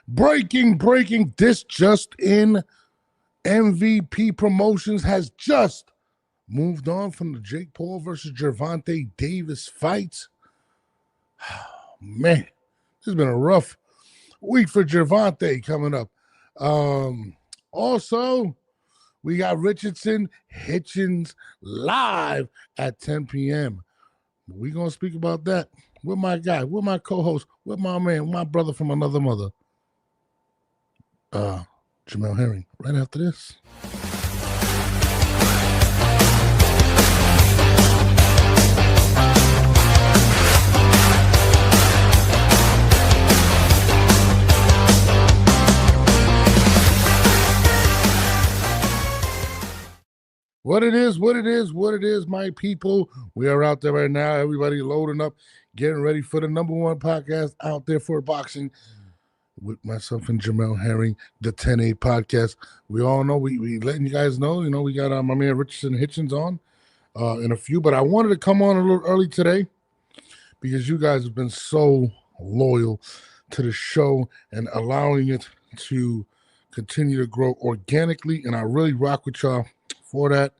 Breaking. This just in. MVP Promotions has just moved on from the Jake Paul versus Gervonta Davis fight. Man, this has been a rough week for Gervonta coming up. Also, we got Richardson Hitchins live at 10 p.m. We're going to speak about that with my guy, with my co-host, with my man, my brother from another mother, Jamel Herring, right after this. What it is, my people. We are out there right now. Everybody loading up, getting ready for the number one podcast out there for boxing with myself and Jamel Herring, the 10-8 podcast. We all know, we letting you guys know, we got my man Richardson Hitchins on in a few, but I wanted to come on a little early today because you guys have been so loyal to the show and allowing it to continue to grow organically, and I really rock with y'all for that.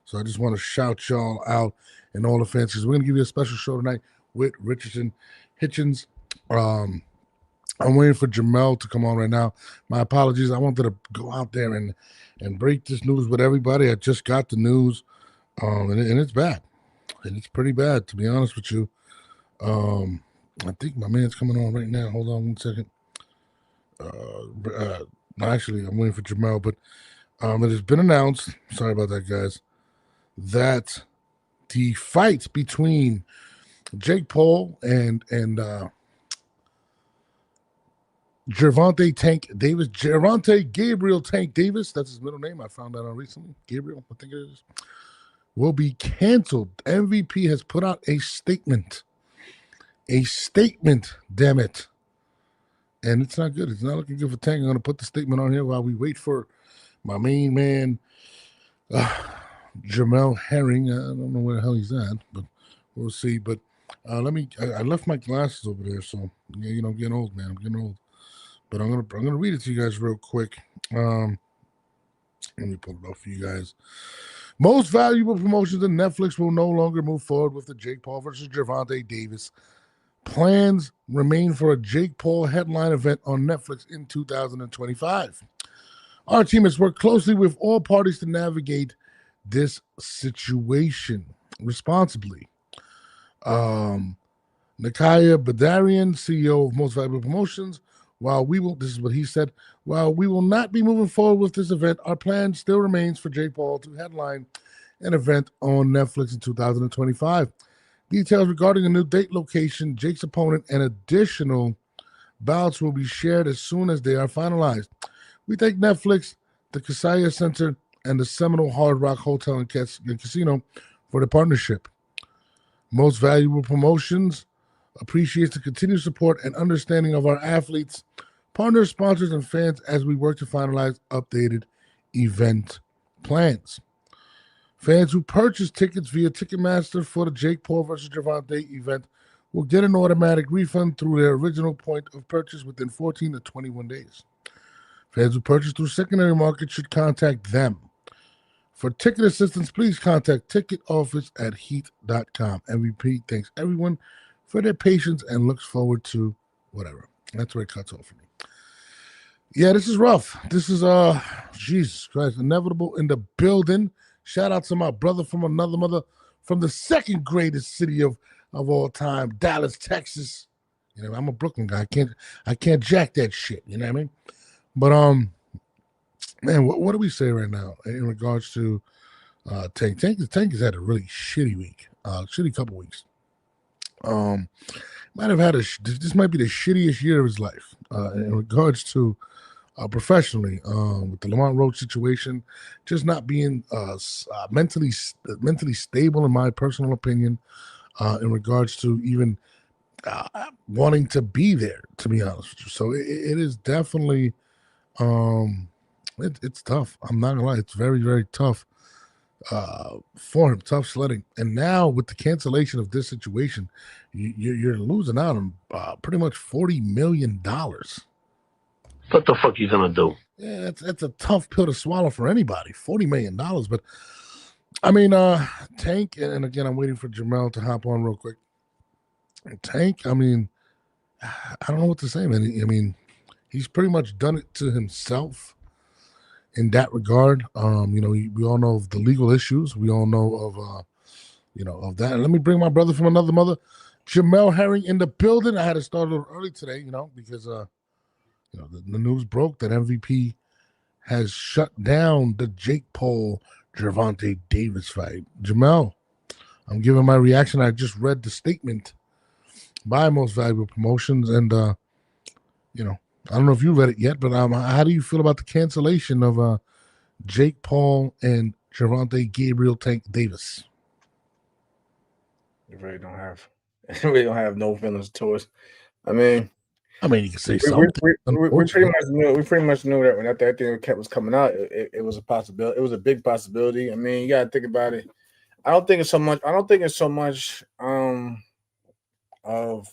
So I just want to shout y'all out and all the fans, because we're going to give you a special show tonight with Richardson Hitchins. I'm waiting for Jamel to come on right now. My apologies. I wanted to go out there and break this news with everybody. I just got the news, and it's bad. And it's pretty bad, to be honest with you. I think my man's coming on right now. Hold on one second. Actually, I'm waiting for Jamel, but it has been announced, sorry about that, guys, that the fight between Jake Paul and Gervonta Gabriel Tank Davis, that's his middle name, I found that out recently, Gabriel, I think it is, will be canceled. MVP has put out a statement, damn it. And it's not good. It's not looking good for Tank. I'm going to put the statement on here while we wait for my main man, Jamel Herring. I don't know where the hell he's at, but we'll see. But I left my glasses over there, so I'm getting old, man. I'm getting old. But I'm gonna read it to you guys real quick. Let me pull it up for you guys. Most valuable promotions in Netflix will no longer move forward with the Jake Paul versus Gervonta Davis. Plans remain for a Jake Paul headline event on Netflix in 2025. Our team has worked closely with all parties to navigate this situation responsibly. Nakaya Badarian, CEO of Most Valuable Promotions, this is what he said, while we will not be moving forward with this event, our plan still remains for Jake Paul to headline an event on Netflix in 2025. Details regarding a new date, location, Jake's opponent, and additional bouts will be shared as soon as they are finalized. We thank Netflix, the Kaseya Center, and the Seminole Hard Rock Hotel and Casino for the partnership. Most Valuable Promotions appreciates the continued support and understanding of our athletes, partners, sponsors, and fans as we work to finalize updated event plans. Fans who purchase tickets via Ticketmaster for the Jake Paul versus Gervonta event will get an automatic refund through their original point of purchase within 14 to 21 days. Fans who purchase through secondary market should contact them. For ticket assistance, please contact ticketoffice@heat.com. MVP thanks everyone for their patience and looks forward to whatever. That's where it cuts off for me. Yeah, this is rough. This is, Jesus Christ, inevitable in the building. Shout out to my brother from another mother, from the second greatest city of all time, Dallas, Texas. I'm a Brooklyn guy. I can't jack that shit. You know what I mean? But man, what do we say right now in regards to Tank? Tank has had a really shitty week, shitty couple weeks. Might have had this might be the shittiest year of his life in regards to. Professionally, with the Lamont Roach situation, just not being mentally stable, in my personal opinion, in regards to even wanting to be there, to be honest with you. So it is definitely, it's tough. I'm not gonna lie, it's very, very tough for him, tough sledding. And now with the cancellation of this situation, you're losing out on pretty much $40 million. What the fuck you gonna do? Yeah, that's a tough pill to swallow for anybody. $40 million. But I mean, Tank, and again, I'm waiting for Jamel to hop on real quick. Tank, I mean, I don't know what to say, man. I mean, he's pretty much done it to himself in that regard. We all know of the legal issues. We all know of that. And let me bring my brother from another mother, Jamel Herring, in the building. I had to start a little early today, because the news broke that MVP has shut down the Jake Paul Gervonta Davis fight. Jamel, I'm giving my reaction. I just read the statement by Most Valuable Promotions, and I don't know if you read it yet, but how do you feel about the cancellation of Jake Paul and Gervonta Gabriel Tank Davis? We really don't have no feelings towards. I mean, you can say something. We pretty much knew that when that thing was coming out, it was a possibility. It was a big possibility. I mean, you gotta think about it. I don't think it's so much of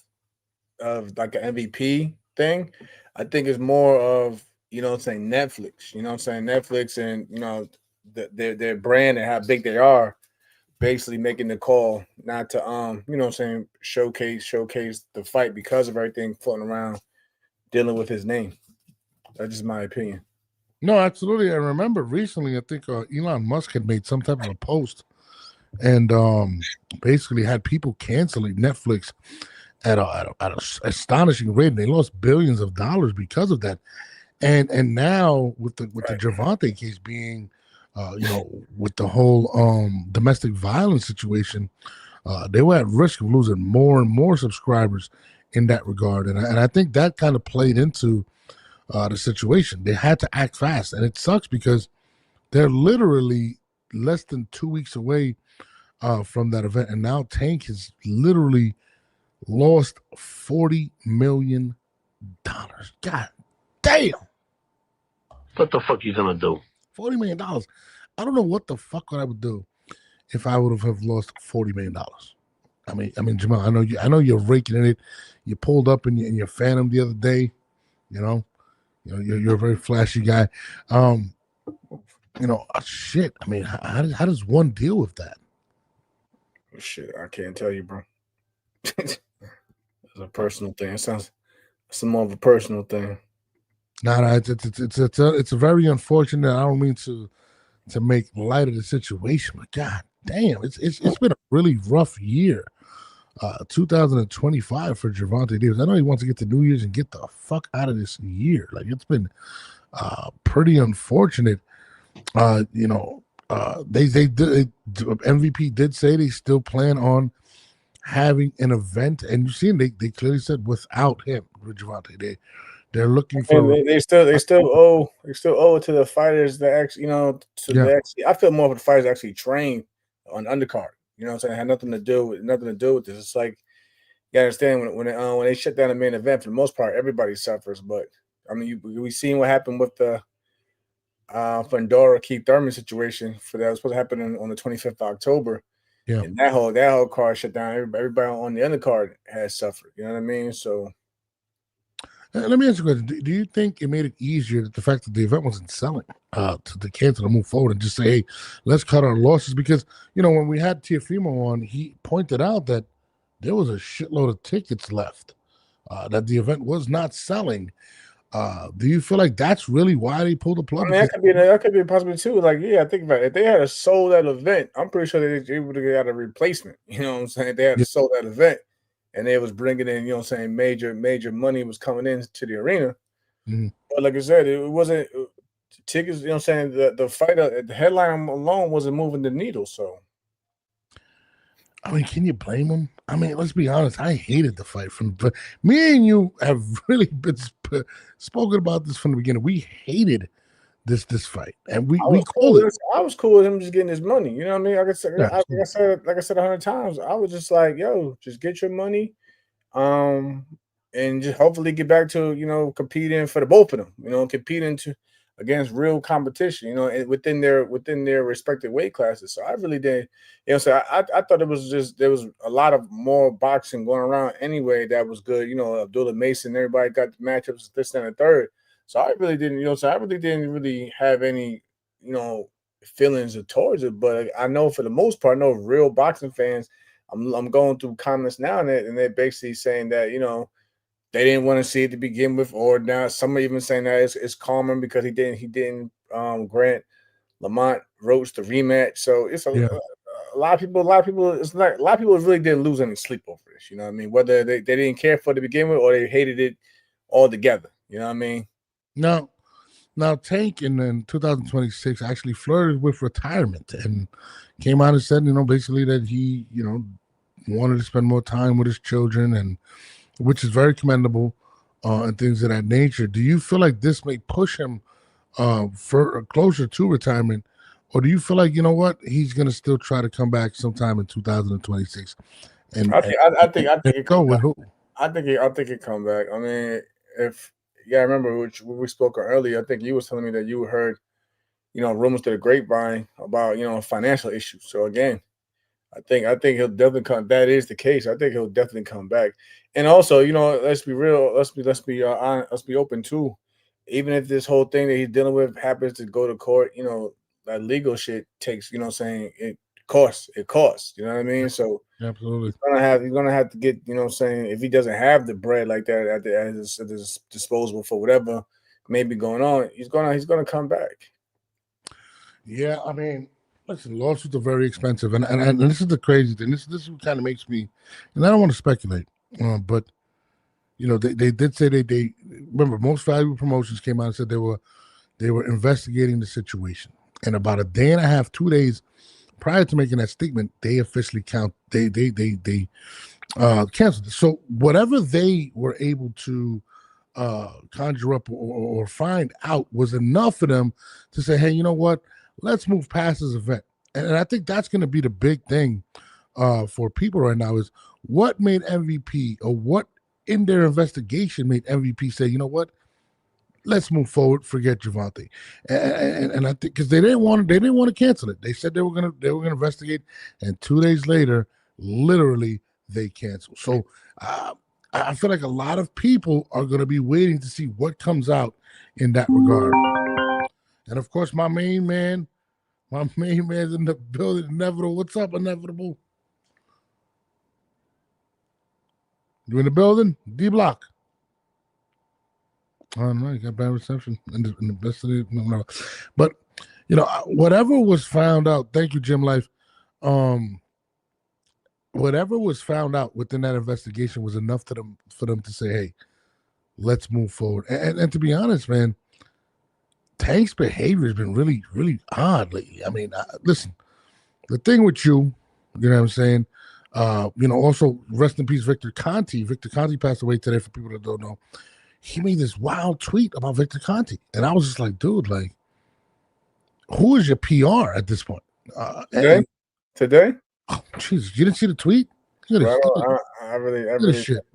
like an MVP thing. I think it's more of Netflix. Netflix and their brand and how big they are, basically making the call not to showcase the fight because of everything floating around dealing with his name. That's just my opinion. No, absolutely. I remember recently, I think Elon Musk had made some type of a post and basically had people canceling Netflix at an astonishing rate. And they lost billions of dollars because of that. And now with the Gervonta case being, with the whole domestic violence situation, they were at risk of losing more and more subscribers in that regard. And I think that kind of played into the situation. They had to act fast, and it sucks because they're literally less than 2 weeks away from that event, and now Tank has literally lost $40 million. God damn! What the fuck you gonna do? $40 million. I don't know what the fuck I would do if I would have lost $40 million. I mean, Jamal, I know you're raking in it. You pulled up in your Phantom the other day. You're a very flashy guy. Shit. I mean, how does one deal with that? Shit, I can't tell you, bro. It's a personal thing. It sounds more of a personal thing. No, it's a very unfortunate. I don't mean to make light of the situation, but god damn, it's been a really rough year. 2025 for Gervonta Davis. I know he wants to get to New Year's and get the fuck out of this year. Like, it's been pretty unfortunate. They did. MVP did say they still plan on having an event, and you see, they clearly said without him, Gervonta. They're looking for. They still owe it to the fighters that actually, I feel more of the fighters actually train on undercard. You know what I'm saying? It had nothing to do with this. It's like, you understand when they shut down the main event, for the most part, everybody suffers. But I mean, we seen what happened with the Fundora Keith Thurman situation that was supposed to happen on the 25th of October. Yeah, and that whole card shut down. Everybody on the undercard has suffered. You know what I mean? So. Let me ask you a question. Do you think it made it easier that the fact that the event wasn't selling to cancel to move forward and just say, hey, let's cut our losses? Because, when we had Tiafimo on, he pointed out that there was a shitload of tickets left, that the event was not selling. Do you feel like that's really why they pulled the plug? I mean, that could be a possibility too. Like, yeah, think about it. If they had a sold that event, I'm pretty sure they would have got a replacement. You know what I'm saying? They had a sold that event. And they was bringing in, major money was coming into the arena. Mm-hmm. But like I said, it wasn't tickets. The fight, the headline alone wasn't moving the needle. So, I mean, can you blame them? I mean, let's be honest. I hated the fight but me and you have really been spoken about this from the beginning. We hated this fight, and we called it. I was cool with him just getting his money. You know what I mean? Like I said 100 times, I was just like, yo, just get your money, and just hopefully get back to competing for the both of them. Competing against real competition. Within their respective weight classes. So I really did. So I thought it was just there was a lot of more boxing going around anyway. That was good. Abdullah Mason, everybody got the matchups this and the third. So I really didn't, so I really didn't really have any, feelings towards it. But I know for the most part, I know real boxing fans. I'm going through comments now and they're basically saying that they didn't want to see it to begin with, or now some are even saying that it's calming because he didn't grant Lamont Roach the rematch. So it's a lot of people. It's like a lot of people really didn't lose any sleep over this. You know what I mean? Whether they didn't care for it to begin with or they hated it altogether. You know what I mean? Now Tank in 2026 actually flirted with retirement and came out and said, basically that he, wanted to spend more time with his children, and which is very commendable, and things of that nature. Do you feel like this may push him for closer to retirement, or do you feel like he's going to still try to come back sometime in 2026? And I think it go with who? I think it come back. I mean, I remember when we spoke earlier. I think you was telling me that you heard, rumors to the grapevine about financial issues. So again, I think he'll definitely come. That is the case. I think he'll definitely come back. And also, let's be real. Honest, let's be open too. Even if this whole thing that he's dealing with happens to go to court, that legal shit takes. Saying it costs. It costs. You know what I mean? So absolutely, he's gonna have to get. Saying if he doesn't have the bread like that at his disposal for whatever may be going on, he's gonna come back. Yeah, I mean, listen, lawsuits are very expensive, and this is the crazy thing. This is what kind of makes me, and I don't want to speculate, but they did say they remember Most Valuable Promotions came out and said they were investigating the situation, and about a day and a half, 2 days prior to making that statement, they officially canceled it. So whatever they were able to conjure up or find out was enough for them to say, hey, you know what? Let's move past this event. And I think that's going to be the big thing for people right now is what made MVP or what in their investigation made MVP say, you know what? Let's move forward. Forget Gervonta, and I think because they didn't want to cancel it. They said they were gonna investigate, and 2 days later, literally they canceled. So I feel like a lot of people are going to be waiting to see what comes out in that regard. And of course, my main man's in the building. Inevitable. What's up, Inevitable? You in the building? D Block. Oh no, you got bad reception in the best of the no. But whatever was found out. Thank you, Jim Life. Whatever was found out within that investigation was enough for them to say, hey, let's move forward. And to be honest, man, Tank's behavior has been really, really odd lately. I mean, listen, the thing with you know what I'm saying? Also rest in peace, Victor Conti. Victor Conti passed away today for people that don't know. He made this wild tweet about Victor Conti. And I was just like, dude, like, who is your PR at this point? Today? Oh, Jesus, you didn't see the tweet? I really shit.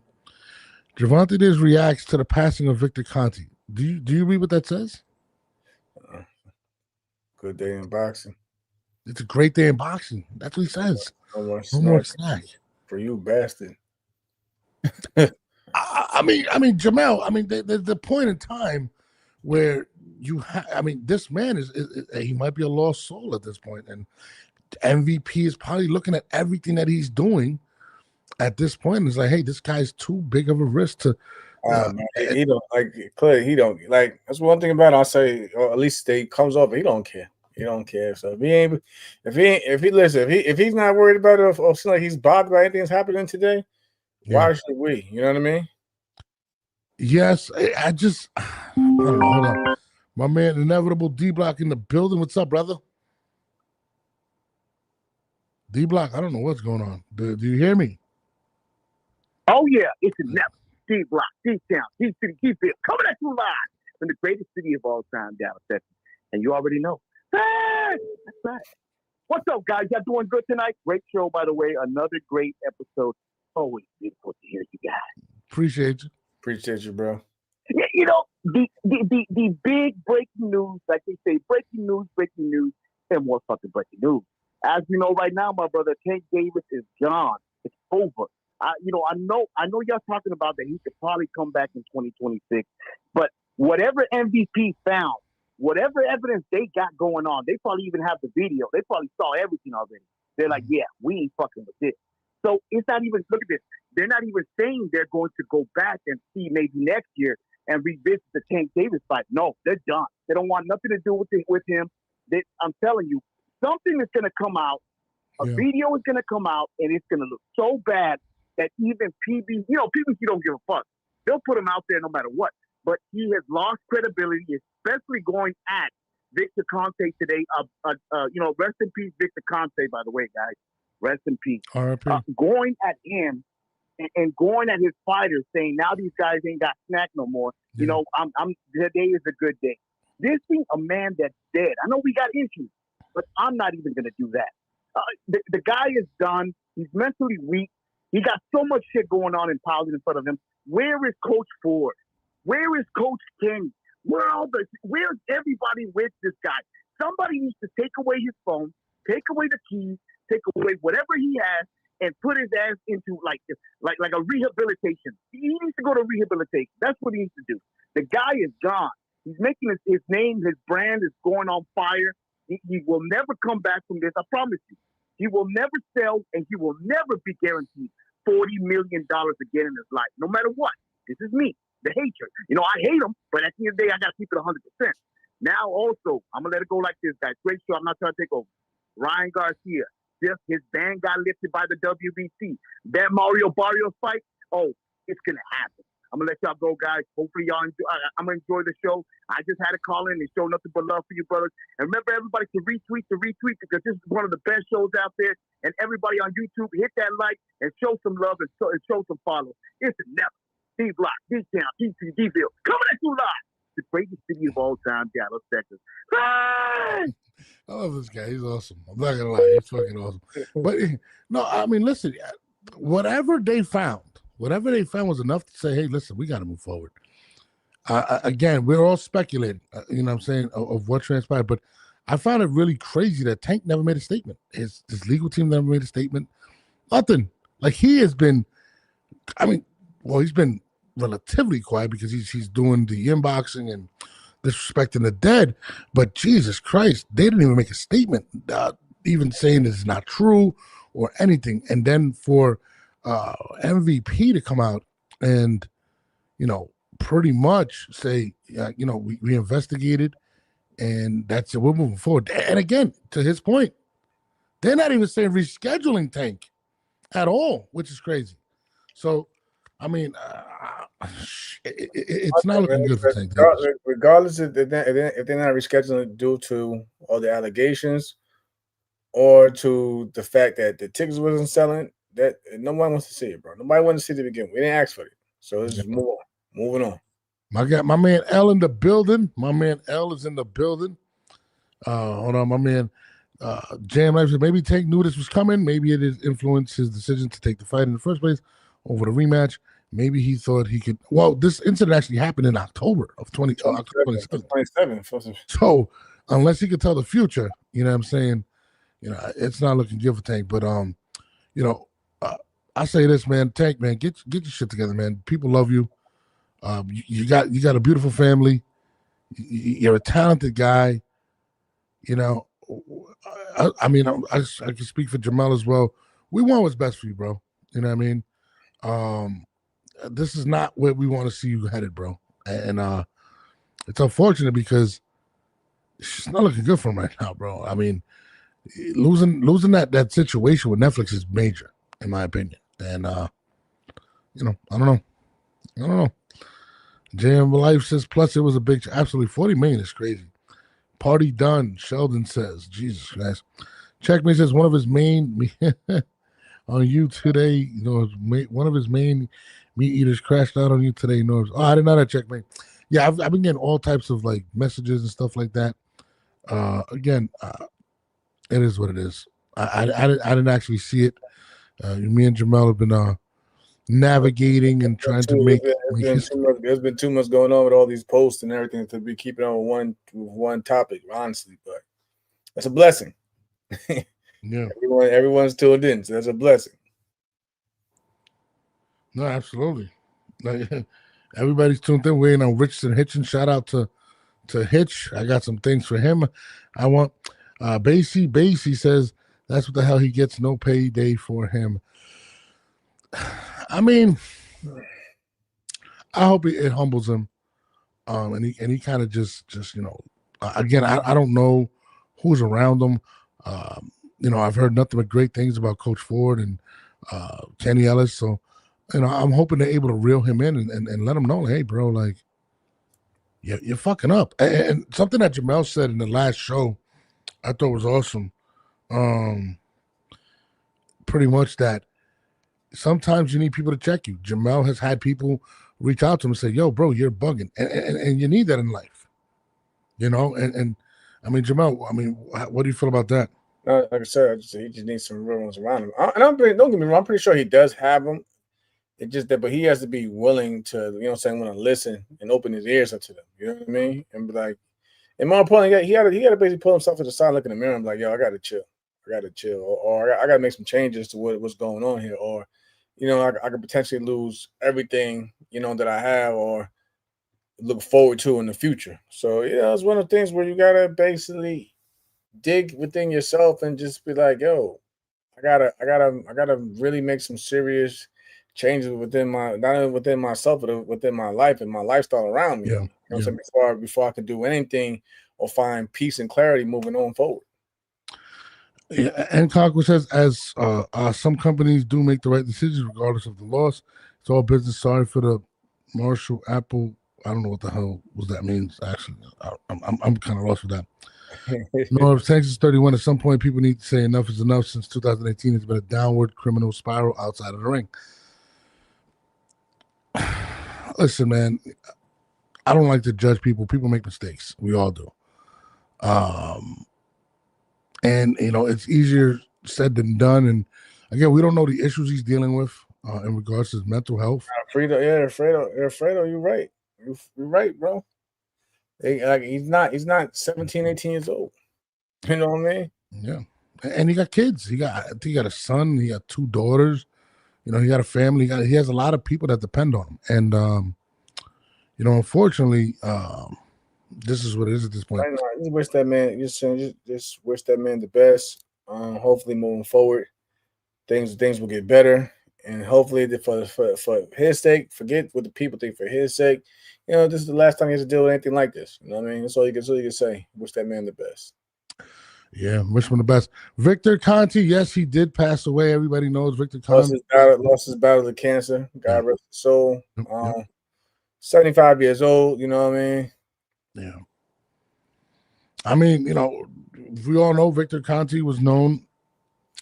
Gervonta Davis reacts to the passing of Victor Conti. Do you read what that says? Good day in boxing. It's a great day in boxing. That's what he says. No more snack for you, bastard. I mean, Jamel. I mean, there's the point in time where this man is he might be a lost soul at this point, and MVP is probably looking at everything that he's doing at this point, and it's like, hey, this guy's too big of a risk to. He don't like Clay. He don't like. That's one thing about it. I say, or at least he comes off. He don't care. He don't care. So if he's not worried about it or like he's bothered by anything that's happening today, why should we? You know what I mean? Yes, I don't know. Hold on. My man, Inevitable D Block in the building. What's up, brother? D Block, I don't know what's going on. Do you hear me? Oh yeah, it's Inevitable D Block, D Town, D City, D Field, coming at you live from the greatest city of all time, Dallas, Texas. And you already know. Hey, that's right. What's up, guys? Y'all doing good tonight? Great show, by the way. Another great episode. Always beautiful to hear you guys. Appreciate you. Appreciate you, bro. Yeah, the big breaking news, like they say, breaking news, and more fucking breaking news. As you know, right now, my brother Tank Davis is gone. It's over. I know y'all talking about that he could probably come back in 2026, but whatever MVP found, whatever evidence they got going on, they probably even have the video. They probably saw everything already. They're like, yeah, we ain't fucking with this. So it's not even, look at this. They're not even saying they're going to go back and see maybe next year and revisit the Tank Davis fight. No, they're done. They don't want nothing to do with him. I'm telling you, something is going to come out. A video is going to come out, and it's going to look so bad that even PBC don't give a fuck. They'll put him out there no matter what. But he has lost credibility, especially going at Victor Conte today. Rest in peace, Victor Conte, by the way, guys. Rest in peace. Going at him and going at his fighters, saying now these guys ain't got snack no more. Yeah. You know, today is a good day. This thing, a man that's dead. I know we got issues, but I'm not even going to do that. The guy is done. He's mentally weak. He got so much shit going on in politics in front of him. Where is Coach Ford? Where is Coach Kenny? Where's everybody with this guy? Somebody needs to take away his phone, take away the keys, take away whatever he has, and put his ass into like a rehabilitation. He needs to go to rehabilitation. That's what he needs to do. The guy is gone. He's making his name, his brand is going on fire. He will never come back from this. I promise you. He will never sell, and he will never be guaranteed $40 million again in his life, no matter what. This is me, the hatred. You know, I hate him, but at the end of the day, I got to keep it 100%. Now, also, I'm going to let it go like this, guys. Great show. I'm not trying to take over. Ryan Garcia, just his ban got lifted by the WBC. That Mario Barrios fight, it's going to happen. I'm going to let y'all go, guys. Hopefully, y'all enjoy. I'm going to enjoy the show. I just had a call in and show nothing but love for you, brothers. And remember, everybody to retweet because this is one of the best shows out there. And everybody on YouTube, hit that like and show some love and show some follow. It's never. D-Block, D-Town, D-Ville. Coming at you live. The greatest city of all time, Dallas, Texas. I love this guy. He's awesome. I'm not going to lie. He's fucking awesome. But, no, I mean, listen, whatever they found was enough to say, hey, listen, we got to move forward. Again, we're all speculating, you know what I'm saying, of what transpired. But I found it really crazy that Tank never made a statement. His legal team never made a statement. Nothing. Like, he has been, he's been relatively quiet because he's doing the inboxing and disrespecting the dead. But Jesus Christ, they didn't even make a statement, even saying it's not true or anything. And then for MVP to come out and, pretty much say, we investigated and that's it. We're moving forward. And again, to his point, they're not even saying rescheduling Tank at all, which is crazy. So, I mean, it's not looking good for Tank. Regardless if they're not rescheduling due to all the allegations or to the fact that the tickets wasn't selling, that no one wants to see it, bro. Nobody wants to see it to begin with. We didn't ask for it. So let's just move on. Moving on. My man L in the building. My man L is in the building. Hold on, my man Jam Life said maybe Tank knew this was coming. Maybe it has influenced his decision to take the fight in the first place over the rematch. Maybe he thought he could. Well, this incident actually happened in October of October 27th. So unless he could tell the future, you know what I'm saying, it's not looking good for Tank. But I say this, man, Tank, man, get your shit together, man. People love you. You got a beautiful family. You're a talented guy. I can speak for Jamal as well. We want what's best for you, bro. You know what I mean? This is not where we want to see you headed, bro. And it's unfortunate because it's not looking good for him right now, bro. I mean, losing that situation with Netflix is major, in my opinion. And I don't know. JM Life says, plus it was a big, absolutely 40 million is crazy. Party done, Sheldon says. Jesus Christ. Checkmate says one of his main on you today, one of his main meat eaters crashed out on you today. I didn't know that, Checkmate. Yeah, I've been getting all types of like messages and stuff like that. Again, it is what it is. I didn't actually see it. Me and Jamal have been navigating and trying to make. There's been too much going on with all these posts and everything to be keeping on one topic, honestly. But that's a blessing. Yeah, everyone's tuned in, so that's a blessing. No, absolutely. Everybody's tuned in, waiting on Richardson Hitchins. Shout out to Hitch. I got some things for him. I want Basie says that's what the hell he gets no payday for him. I mean, I hope it humbles him. And he kind of just again, I don't know who's around him. I've heard nothing but great things about Coach Ford and Kenny Ellis. So, I'm hoping they're able to reel him in and let him know, hey, bro, like, you're fucking up. And something that Jamel said in the last show, I thought was awesome. Pretty much that sometimes you need people to check you. Jamel has had people reach out to him and say, yo, bro, you're bugging. And you need that in life. And I mean, Jamel, what do you feel about that? Like I said, he just needs some real ones around him. Don't get me wrong, I'm pretty sure he does have them. It's just that, but he has to be willing to, want to listen and open his ears up to them. You know what I mean? And be like, and more importantly, he got to basically pull himself to the side, look in the mirror, and be like, yo, I got to chill. Or I got to make some changes to what's going on here. Or, I could potentially lose everything, that I have or look forward to in the future. So, it's one of the things where you got to basically dig within yourself and just be like, yo, I gotta really make some serious changes within not only within myself, but within my life and my lifestyle around me. Yeah. Before I can do anything or find peace and clarity moving on forward. Yeah, and Conquest says, as some companies do make the right decisions regardless of the loss. It's all business. Sorry for the Marshall Apple. I don't know what the hell that means. Actually, I'm kind of lost with that. No, Texas 31. At some point, people need to say enough is enough. Since 2018, it's been a downward criminal spiral outside of the ring. Listen, man, I don't like to judge people. People make mistakes. We all do. And it's easier said than done. And again, we don't know the issues he's dealing with in regards to his mental health. Alfredo, you're right. You're right, bro. He's not 17, 18 years old. You know what I mean? Yeah. And he got kids. He got a son. He got 2 daughters. He got a family. He has a lot of people that depend on him. And, unfortunately, this is what it is at this point. I just wish that man, just wish that man the best. Hopefully moving forward, things will get better. And hopefully for his sake, forget what the people think for his sake. This is the last time he has to deal with anything like this. You know what I mean? That's all you can say. Wish that man the best. Yeah, wish him the best. Victor Conti, yes, he did pass away. Everybody knows Victor Conti. Lost his battle to cancer. God rest his soul. 75 years old, you know what I mean? Yeah. I mean, we all know Victor Conti was known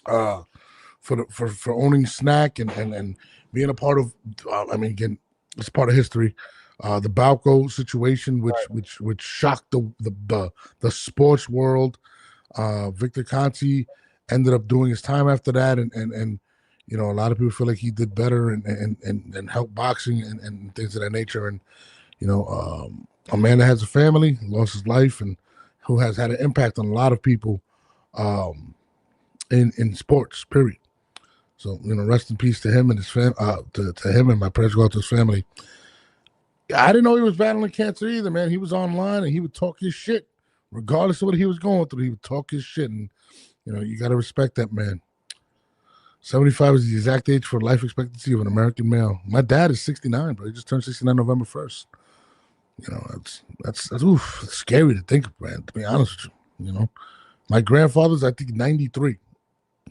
for owning Snack and being a part of again, it's part of history. The Balco situation, which shocked the sports world. Victor Conti ended up doing his time after that, and a lot of people feel like he did better and helped boxing and things of that nature. And a man that has a family, lost his life, and who has had an impact on a lot of people in sports, period. So, rest in peace to him and his family, to him, and my prayers go out to his family. I didn't know he was battling cancer either, man. He was online and he would talk his shit. Regardless of what he was going through, he would talk his shit. And, you got to respect that man. 75 is the exact age for life expectancy of an American male. My dad is 69, bro. He just turned 69 November 1st. That's it's scary to think of, man, to be honest with you. My grandfather's, I think, 93.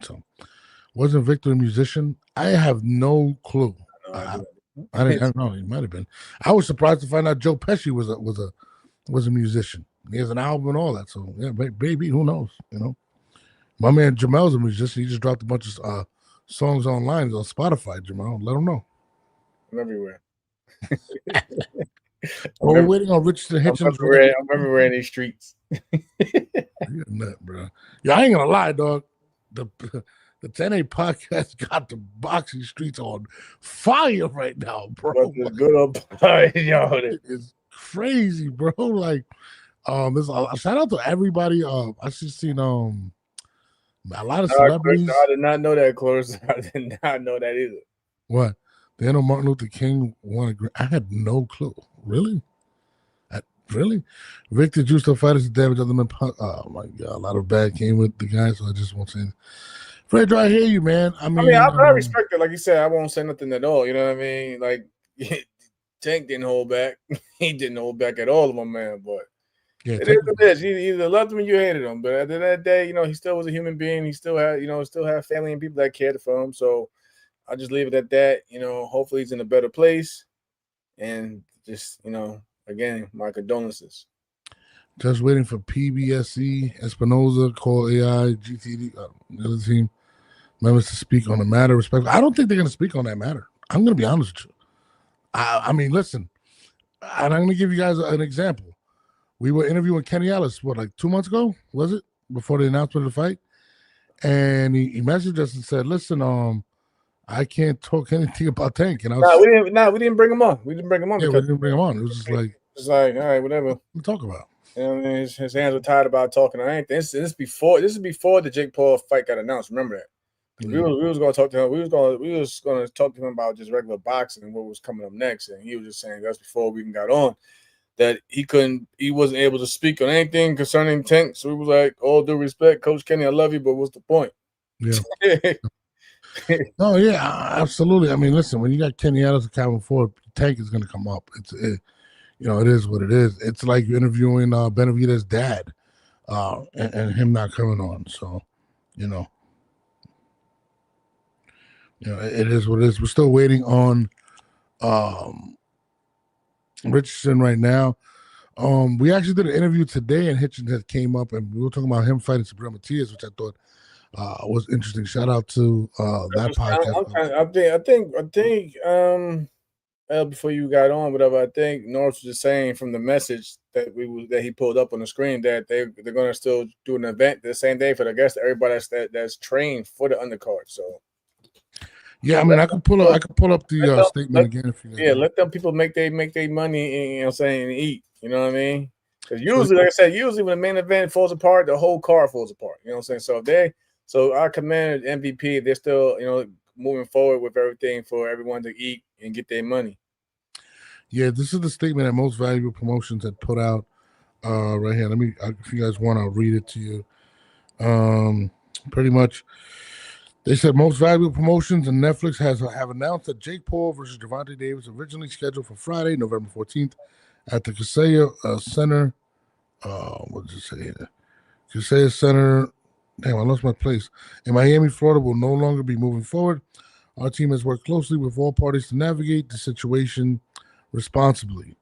So, wasn't Victor a musician? I have no clue. I didn't know. He might have been. I was surprised to find out Joe Pesci was a musician. He has an album and all that. So yeah, baby, who knows? My man Jamel's a musician. He just dropped a bunch of songs online on Spotify. Jamel, let him know. I'm everywhere. We're waiting on Richardson Hitchins. I'm everywhere in these streets. You're a nut, bro. Yeah, I ain't gonna lie, dog. The 10A podcast got the boxing streets on fire right now, bro. Good old yo, it is crazy, bro. Like, shout out to everybody. I just seen a lot of celebrities. I did not know that, Cloris. I did not know that either. What? They know Martin Luther King won I had no clue. Really? Really? Victor Justo fighters damage other than oh my god, a lot of bad came with the guy, so I just won't say anything. Fred, I hear you, man. I mean, I respect it. Like you said, I won't say nothing at all. You know what I mean? Like Tank didn't hold back. He didn't hold back at all, my man. But yeah, it is what it is. You either loved him or you hated him. But at the end of the day, you know, he still was a human being. He still had, you know, still had family and people that cared for him. So I'll just leave it at that. You know, hopefully he's in a better place. And just, you know, again, my condolences. Just waiting for PBSC, Espinoza, Call AI, GTD, the other team members to speak on the matter. Respectfully, I don't think they're going to speak on that matter. I'm going to be honest with you. I mean, listen, and I'm going to give you guys an example. We were interviewing Kenny Ellis, like 2 months ago, was it? Before the announcement of the fight. And he messaged us and said, listen, I can't talk anything about Tank. And I was, we didn't bring him on. We didn't bring him on. Yeah, we didn't bring him on. It was just like, all right, whatever. We talk about. You know what I mean? His hands were tied about talking or anything. This is before the Jake Paul fight got announced. Remember that? We was going to talk to him. We was going to talk to him about just regular boxing and what was coming up next. And he was just saying that's before we even got on that he wasn't able to speak on anything concerning Tank. So we was like, all due respect, Coach Kenny, I love you, but what's the point? Yeah. No, yeah, absolutely. I mean, listen, when you got Kenny Ellis and Calvin Ford, Tank is going to come up. You know, it is what it is. It's like you're interviewing Benavidez's dad, and him not coming on. So, you know, it is what it is. We're still waiting on Richardson right now. We actually did an interview today, and Hitchins had came up, and we were talking about him fighting Sabrina Matias, which I thought was interesting. Shout out to that podcast. I think before you got on, whatever, I think Norris was just saying from the message that he pulled up on the screen that they're going to still do an event the same day for the guests, everybody that's trained for the undercard. So yeah, I mean, I could pull up the statement again if you. Yeah, let them people make their money, and, you know, saying and eat. You know what I mean? Because usually, like I said, when the main event falls apart, the whole card falls apart. You know what I'm saying? So I commend MVP. They're still, you know, moving forward with everything for everyone to eat and get their money. Yeah, this is the statement that Most Valuable Promotions had put out right here. If you guys want, I'll read it to you. Pretty much, they said Most Valuable Promotions and Netflix have announced that Jake Paul versus Gervonta Davis originally scheduled for Friday, November 14th at the Kaseya Center. What did it say here? Kaseya Center. Damn, I lost my place. In Miami, Florida will no longer be moving forward. Our team has worked closely with all parties to navigate the situation responsibly.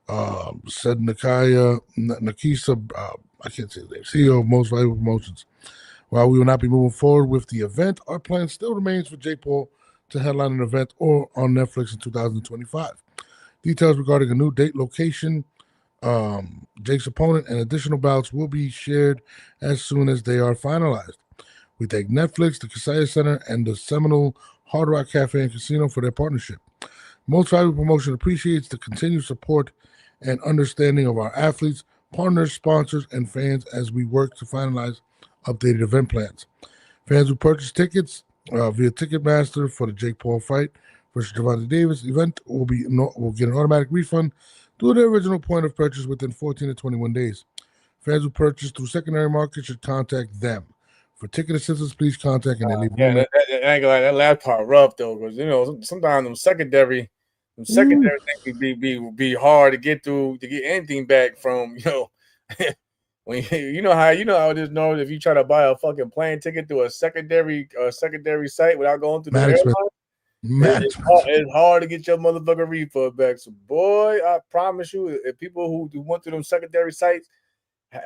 Said Nakisa, I can't say his name, CEO of Most Valuable Promotions. While we will not be moving forward with the event, our plan still remains for Jake Paul to headline an event or on Netflix in 2025. Details regarding a new date, location, Jake's opponent, and additional bouts will be shared as soon as they are finalized. We thank Netflix, the Kaseya Center, and the Seminole Hard Rock Cafe and Casino for their partnership. Most Valuable Promotion appreciates the continued support and understanding of our athletes, partners, sponsors, and fans as we work to finalize updated event plans. Fans who purchase tickets via Ticketmaster for the Jake Paul fight versus Gervonta Davis event will get an automatic refund to the original point of purchase within 14 to 21 days. Fans who purchase through secondary market should contact them. For ticket assistance, please contact and they leave. That last part rough though, because you know sometimes them secondary things be hard to get through to get anything back from. You know, when you know how it is. Know if you try to buy a fucking plane ticket through a secondary site without going through the airline, it's hard to get your motherfucking refund back. So, boy, I promise you, if people who went through them secondary sites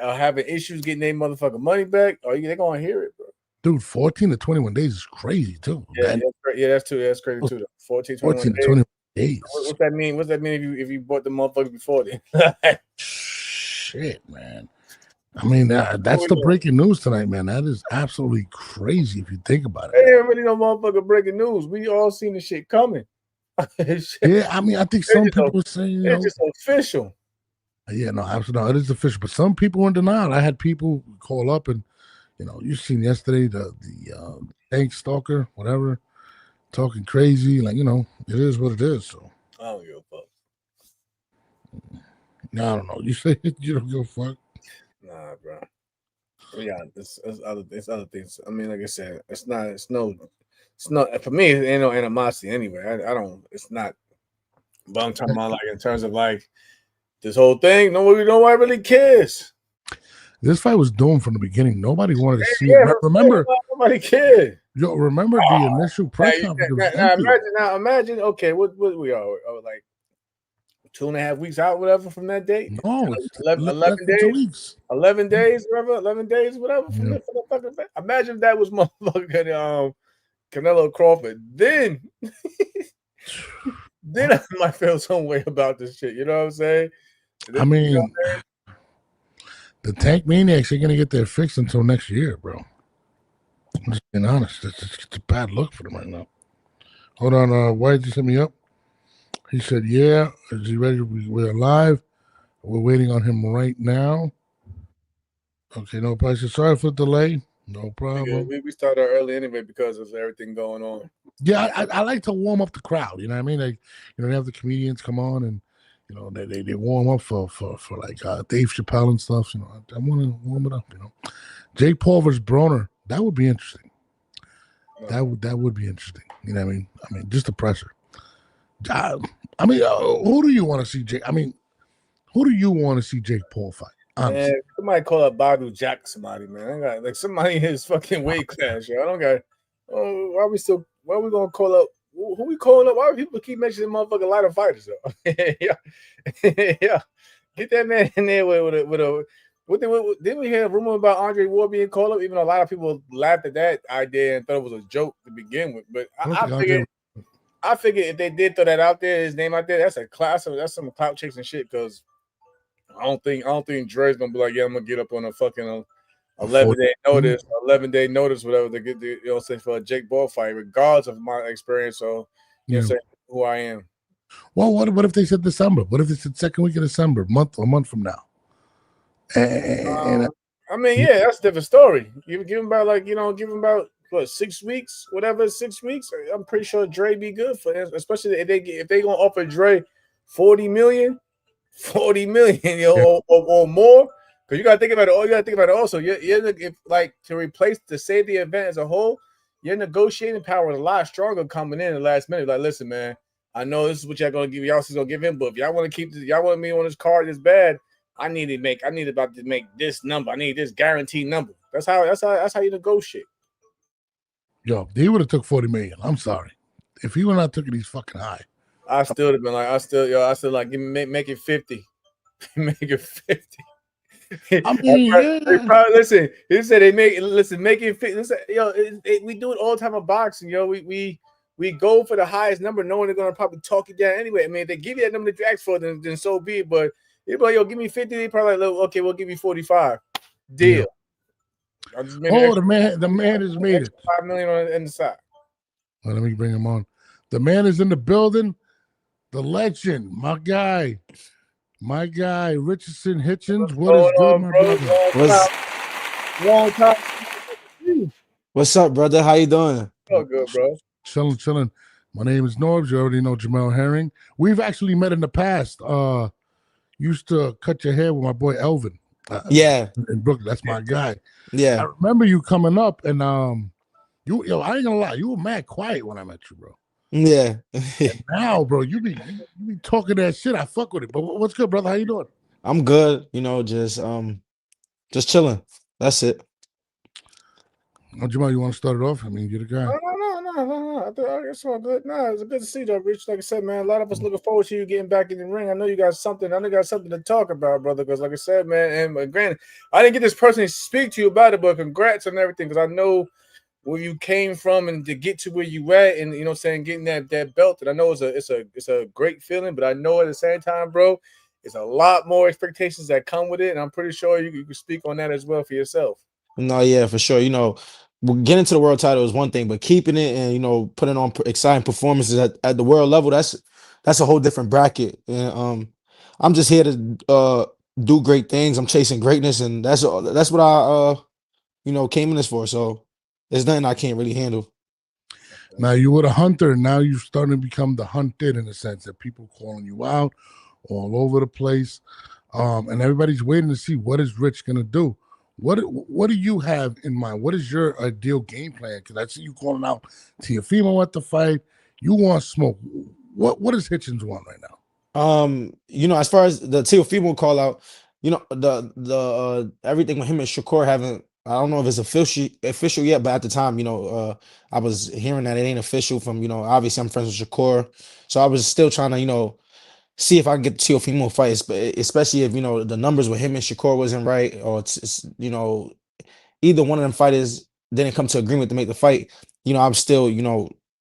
are having issues getting their motherfucking money back, they're gonna hear it, bro. Dude, 14 to 21 days is crazy too. Yeah, that's crazy too. 14 to 21 days. What's that mean? What's that mean if you bought the motherfucker before then? Shit, man. I mean, that's the breaking news tonight, man. That is absolutely crazy if you think about it. It ain't really no motherfucking breaking news. We all seen the shit coming. Yeah, I mean, I think some people were saying, it's just official. Yeah, no, absolutely. No, it is official. But some people were in denial. I had people call up and, you know, you've seen yesterday the Tank Stalker, whatever, talking crazy. Like, it is what it is. So I don't give a fuck. I don't know. You say you don't give a fuck. Nah, bro. Yeah, it's other things. I mean, like I said, it's not for me. It ain't no animosity anyway. I don't. It's not. But I'm talking about like in terms of like this whole thing. Nobody really cares. This fight was doomed from the beginning. Nobody wanted to see Yeah, it. Remember, nobody cared. yo, remember the initial press conference? It was empty. Imagine. Okay, what we are like 2.5 weeks out, whatever, from that date. No, it's 11 less than 2 days. weeks. 11 days, whatever. 11 days, whatever. From Yeah. the fucking thing. Imagine if that was motherfucking Canelo Crawford. Then I might feel some way about this shit. You know what I'm saying? I mean, the Tank Maniacs are gonna get their fix until next year, bro. I'm just being honest. It's a bad look for them right now. Hold on, why did you send me up? He said, "Yeah, is he ready? We're live. We're waiting on him right now." Okay, no problem. Sorry for the delay. No problem. We started early anyway because of everything going on. Yeah, I like to warm up the crowd. You know what I mean? Like, they have the comedians come on and they warm up for like Dave Chappelle and stuff. I want to warm it up. Jake Paul versus Broner. That would be interesting. That would be interesting. You know what I mean? Just the pressure. Who do you want to see, Jake? Who do you want to see Jake Paul fight? Man, somebody call up Badu Jack somebody, man. I got like somebody in his fucking weight class, yo. I don't got. Oh, why are we gonna call up? Who we calling up? Why do people keep mentioning motherfucking lighter fighters though? yeah. Get that man in there with a. Didn't we hear a rumor about Andre Ward being called up? Even though a lot of people laughed at that idea and thought it was a joke to begin with, but I figured if they did throw that out there, his name out there, that's a class. That's some clout chasing shit. Because I don't think Dre's gonna be like, yeah, I'm gonna get up on a fucking 11-day notice, whatever, to get the say for a Jake Paul fight, regardless of my experience. So say who I am. Well, what if they said December? What if they said second week of December, a month from now? That's a different story. Give him about what 6 weeks, whatever 6 weeks. I'm pretty sure Dre be good for him, especially if they gonna offer Dre 40 million, or more. Because you gotta think about it. You gotta think about it also. To replace to save the event as a whole, your negotiating power is a lot stronger coming in the last minute. Like, listen, man, I know this is what y'all gonna give. Y'all gonna give him, but if y'all want to keep this, y'all want me on this card this bad. I need about to make this number. I need this guaranteed number. That's how you negotiate. Yo, he would have took 40 million. I'm sorry. If he would not took it, he's fucking high. I still have been like, make it 50. Make it 50. Listen, he said make it 50. Listen, we do it all the time in boxing, we go for the highest number, knowing they're gonna probably talk you down anyway. I mean, if they give you that number that you asked for, then so be it. But they're like, yo, give me 50, they probably like, okay, we'll give you 45. Deal. Yeah. The man has made it. 5 million on the side. Well, let me bring him on. The man is in the building. The legend, my guy, Richardson Hitchins. What is good, my brother? Long time. What's up, brother? How you doing? Oh, good, bro. Chilling. My name is Norbs. You already know Jamel Herring. We've actually met in the past. Used to cut your hair with my boy Elvin. In Brooklyn. That's my guy. Yeah. I remember you coming up, and I ain't gonna lie, you were mad quiet when I met you, bro. Yeah. Now, bro, you be talking that shit. I fuck with it. But what's good, brother? How you doing? I'm good. Just chilling. That's it. Jamal, you want to start it off? I mean, you're the guy. No. I guess all good. No, it's good to see you, though, Rich. Like I said, man, a lot of us looking forward to you getting back in the ring. I know you got something. To talk about, brother. Because, like I said, man, and granted, I didn't get this person to speak to you about it, but congrats on everything. Because I know where you came from and to get to where you at, and getting that belt. And I know it's a great feeling, but I know at the same time, bro, it's a lot more expectations that come with it, and I'm pretty sure you can speak on that as well for yourself. No, yeah, for sure. Getting to the world title is one thing, but keeping it and putting on exciting performances at the world level, that's a whole different bracket. And I'm just here to do great things. I'm chasing greatness, and that's what I came in this for. So there's nothing I can't really handle. Now you were a hunter, and now you're starting to become the hunted in a sense that people calling you out all over the place, and everybody's waiting to see what is Rich gonna do. What do you have in mind? What is your ideal game plan? Because I see you calling out Teofimo at the fight. You want smoke. What does Hitchins want right now? As far as the Teofimo call out, the everything with him and Shakur haven't. I don't know if it's official yet, but at the time, I was hearing that it ain't official from, obviously I'm friends with Shakur, so I was still trying to, see if I can get the Teofimo fight, especially if the numbers with him and Shakur wasn't right, or either one of them fighters didn't come to agreement to make the fight. I'm still,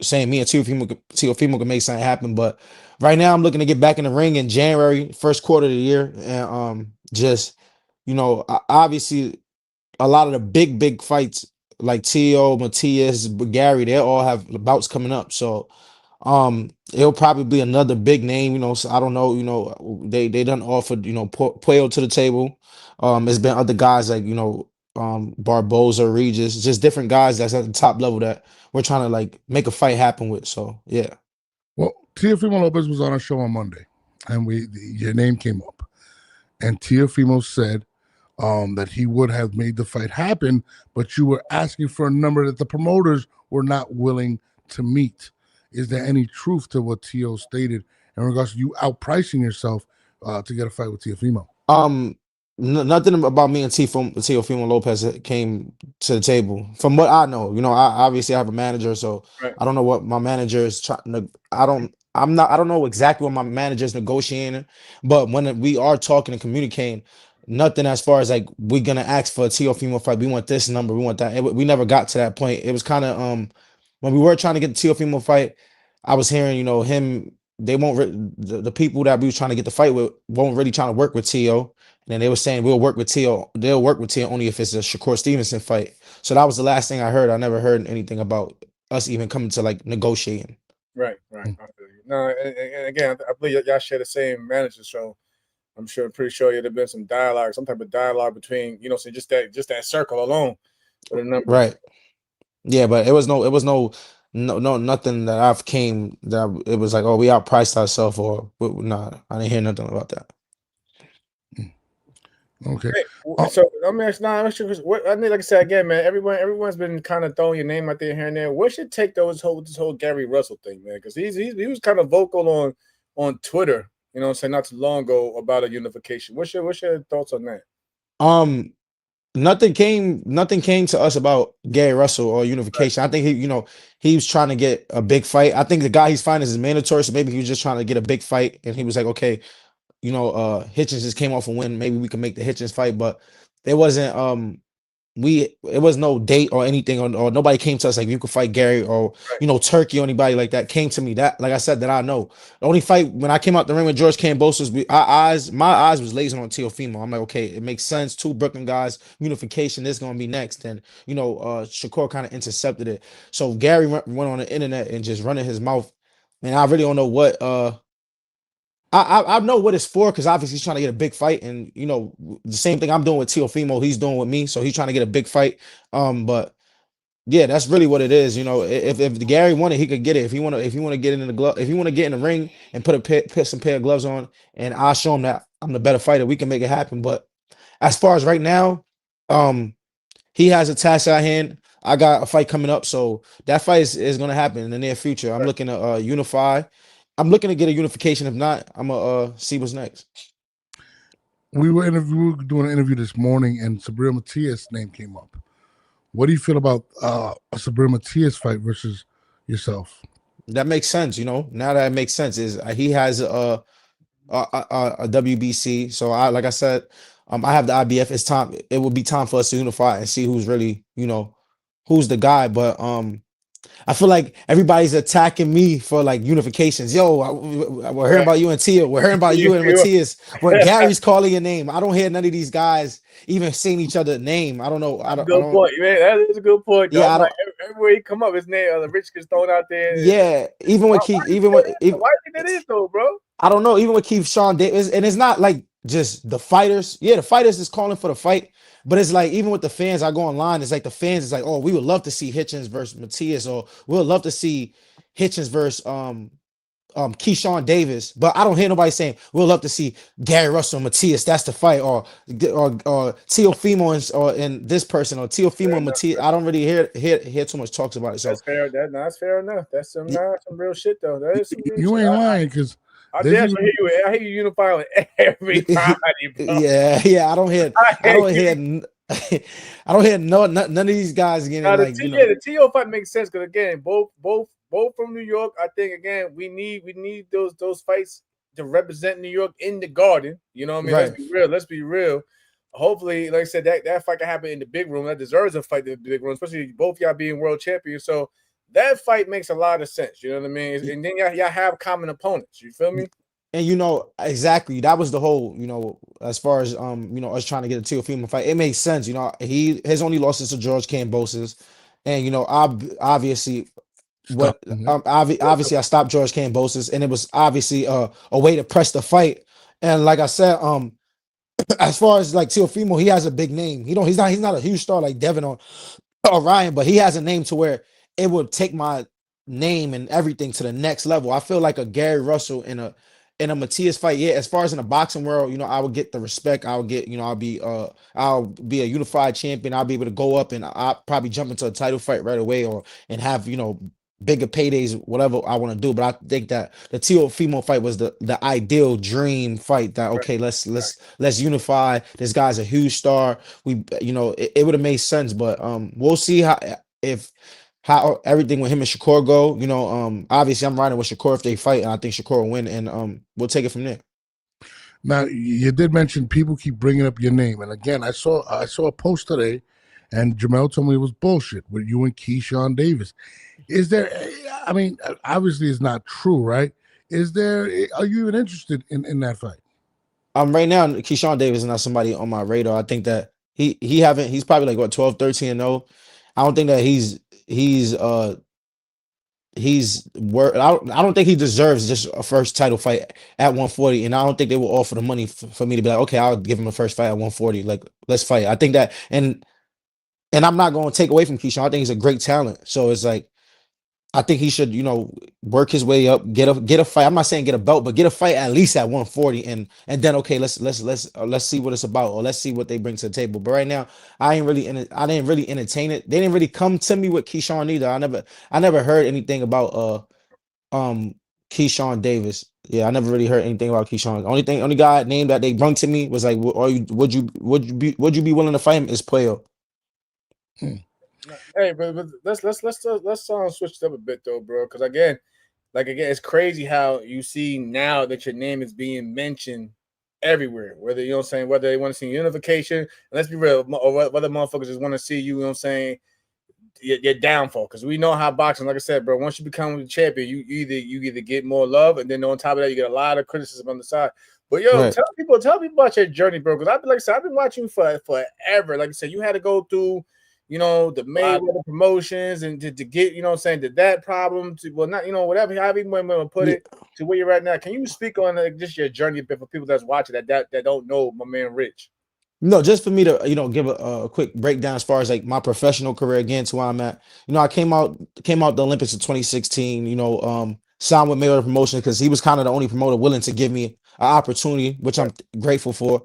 saying me and Teofimo can make something happen. But right now, I'm looking to get back in the ring in January, first quarter of the year, and obviously a lot of the big fights like Tio, Matias, Gary, they all have bouts coming up. So it'll probably be another big name, so I don't know, they done offered, Puello to the table. It's been other guys like, Barboza, Regis, just different guys that's at the top level that we're trying to like make a fight happen with. So yeah. Well, Teofimo Lopez was on our show on Monday, and your name came up, and Teofimo said that he would have made the fight happen, but you were asking for a number that the promoters were not willing to meet. Is there any truth to what Tio stated in regards to you outpricing yourself to get a fight with Teofimo? Nothing about me and Teofimo Lopez came to the table. From what I know, I obviously have a manager, so Right. I don't know what my manager is trying to. I don't know exactly what my manager is negotiating, but when we are talking and communicating, nothing as far as like we're gonna ask for a Teofimo fight. We want this number, we want that. We never got to that point. It was kind of when we were trying to get the Teofimo fight, I was hearing him. They won't the people that we was trying to get the fight with won't really trying to work with Tio. And then they were saying we'll work with Tio. They'll work with Tio only if it's a Shakur Stevenson fight. So that was the last thing I heard. I never heard anything about us even coming to like negotiating. Right. I feel you. No, and again, I believe y'all share the same manager, so I'm pretty sure there'd have been some dialogue, some type of dialogue between, so just that circle alone for the number. Right. Yeah, but it was no nothing that I've came that it was like, oh, we outpriced ourselves or nah, I didn't hear nothing about that. Okay. Hey, so I'm sure what I mean, like I said again, man, everyone's been kind of throwing your name out there here and there. What should take this whole Gary Russell thing, man? Because he was kind of vocal on Twitter, saying not too long ago about a unification. What's your thoughts on that? Nothing came to us about Gary Russell or unification. Right. I think he was trying to get a big fight. I think the guy he's fighting is mandatory, so maybe he was just trying to get a big fight, and he was like, okay, Hitchins just came off a win. Maybe we can make the Hitchins fight, but it wasn't. It was no date or anything, or nobody came to us like you could fight Gary or Turkey or anybody like that came to me. That, like I said, that I know. The only fight when I came out the ring with George Kambosos, my eyes was laser on Teofimo. I'm like, okay, it makes sense. Two Brooklyn guys, unification is gonna be next, and Shakur kind of intercepted it. So Gary went on the internet and just running his mouth, and I really don't know what I know what it's for, because obviously he's trying to get a big fight, and the same thing I'm doing with Teofimo, he's doing with me, so he's trying to get a big fight. But yeah, that's really what it is. If Gary wanted, he could get it. If he want to get in the glove, if he want to get in the ring and put some pair of gloves on, and I'll show him that I'm the better fighter, we can make it happen. But as far as right now, he has a task at hand. I got a fight coming up, so that fight is going to happen in the near future. I'm looking to unify. I'm looking to get a unification. If not, I'm gonna see what's next. We were doing an interview this morning, and Sabrina Matias' name came up. What do you feel about a Sabrina Matias fight versus yourself? That makes sense. Now that it makes sense is he has a WBC. So like I said, I have the IBF. It's time. It will be time for us to unify and see who's really who's the guy. But I feel like everybody's attacking me for like unifications. Yo, we're hearing about you and Tia. We're hearing about you and Matias. Where Gary's calling your name. I don't hear none of these guys even saying each other's name. I don't know. Good point, man. That is a good point. Though. Yeah, everywhere he come up, his name, Rich gets thrown out there. Yeah, even with Keith, why do you think that is though, bro? I don't know. Even with Keith, Sean Davis, and it's not like just the fighters. Yeah, the fighters is calling for the fight, but it's like even with the fans, I go online. It's like the fans is like, oh, we would love to see Hitchins versus Matias, or we would love to see Hitchins versus Keyshawn Davis, but I don't hear nobody saying we'll love to see Gary Russell and Matias. That's the fight, or Teofimo or and this person or Teofimo and Matias. I don't really hear too much talks about it. So that's fair. That's fair enough. That's some real shit though. That is some real You shit. ain't lying because I hear you. I hear you unify with everybody, bro. yeah. I don't hear I don't hear none of these guys getting now, like the TO fight makes sense because again, both from New York. I think again we need those fights to represent New York in the Garden. You know what I mean? Right. Let's be real. Hopefully, like I said, that fight can happen in the big room. That deserves a fight in the big room, especially both y'all being world champions. So that fight makes a lot of sense. You know what I mean? And then y'all have common opponents. You feel me? And exactly, that was the whole, as far as us trying to get a Teofimo fight, it makes sense. His only losses to George Kambosos, and obviously obviously I stopped George Kambosos, and it was obviously a way to press the fight. And like I said, as far as like Teofimo, he has a big name. He's not a huge star like Devin or Ryan, but he has a name to where it would take my name and everything to the next level. I feel like a Gary Russell in a Matias fight. Yeah, as far as in the boxing world, I would get the respect. I would get, I'll be a unified champion. I'll be able to go up and I'll probably jump into a title fight right away and have, bigger paydays, whatever I want to do. But I think that the Teofimo fight was the ideal dream fight. That okay, let's unify. This guy's a huge star. It would have made sense, but we'll see how everything with him and Shakur go. Obviously I'm riding with Shakur if they fight, and I think Shakur will win, and we'll take it from there. Now, you did mention people keep bringing up your name, and again, I saw a post today, and Jamel told me it was bullshit with you and Keyshawn Davis. Is there? I mean, obviously it's not true, right? Are you even interested in that fight? Right now, Keyshawn Davis is not somebody on my radar. I think that he's probably like what 12, 13-0. I don't think that I don't think he deserves just a first title fight at 140, and I don't think they will offer the money for me to be like, okay, I'll give him a first fight at 140. Like, let's fight. I think that, and I'm not going to take away from Keyshawn. I think he's a great talent. So it's like, I think he should, work his way up, get a fight. I'm not saying get a belt, but get a fight at least at 140, and then okay, let's see what it's about, or let's see what they bring to the table. But right now, I didn't really entertain it. They didn't really come to me with Keyshawn either. I never heard anything about Keyshawn Davis. Yeah, I never really heard anything about Keyshawn. Only guy name that they brought to me was like, would you be willing to fight him? Is Puello. Hey, but let's switch it up a bit though, bro. Because again, it's crazy how you see now that your name is being mentioned everywhere. Whether whether they want to see unification, and let's be real, or whether motherfuckers just want to see you. Your downfall. Because we know how boxing, like I said, bro. Once you become the champion, you either get more love, and then on top of that, you get a lot of criticism on the side. But Right. tell people about your journey, bro. Because I've been watching you for forever. Like I said, you had to go through. The Mayweather promotions and to get, to that problem to, well, not, whatever, however you want to put it to where you're at now. Can you speak on just your journey a bit for people that's watching that don't know my man Rich? No, just for me to give a quick breakdown as far as like my professional career again to where I'm at. I came out the Olympics in 2016. Signed with Mayweather Promotions because he was kind of the only promoter willing to give me an opportunity, which I'm grateful for.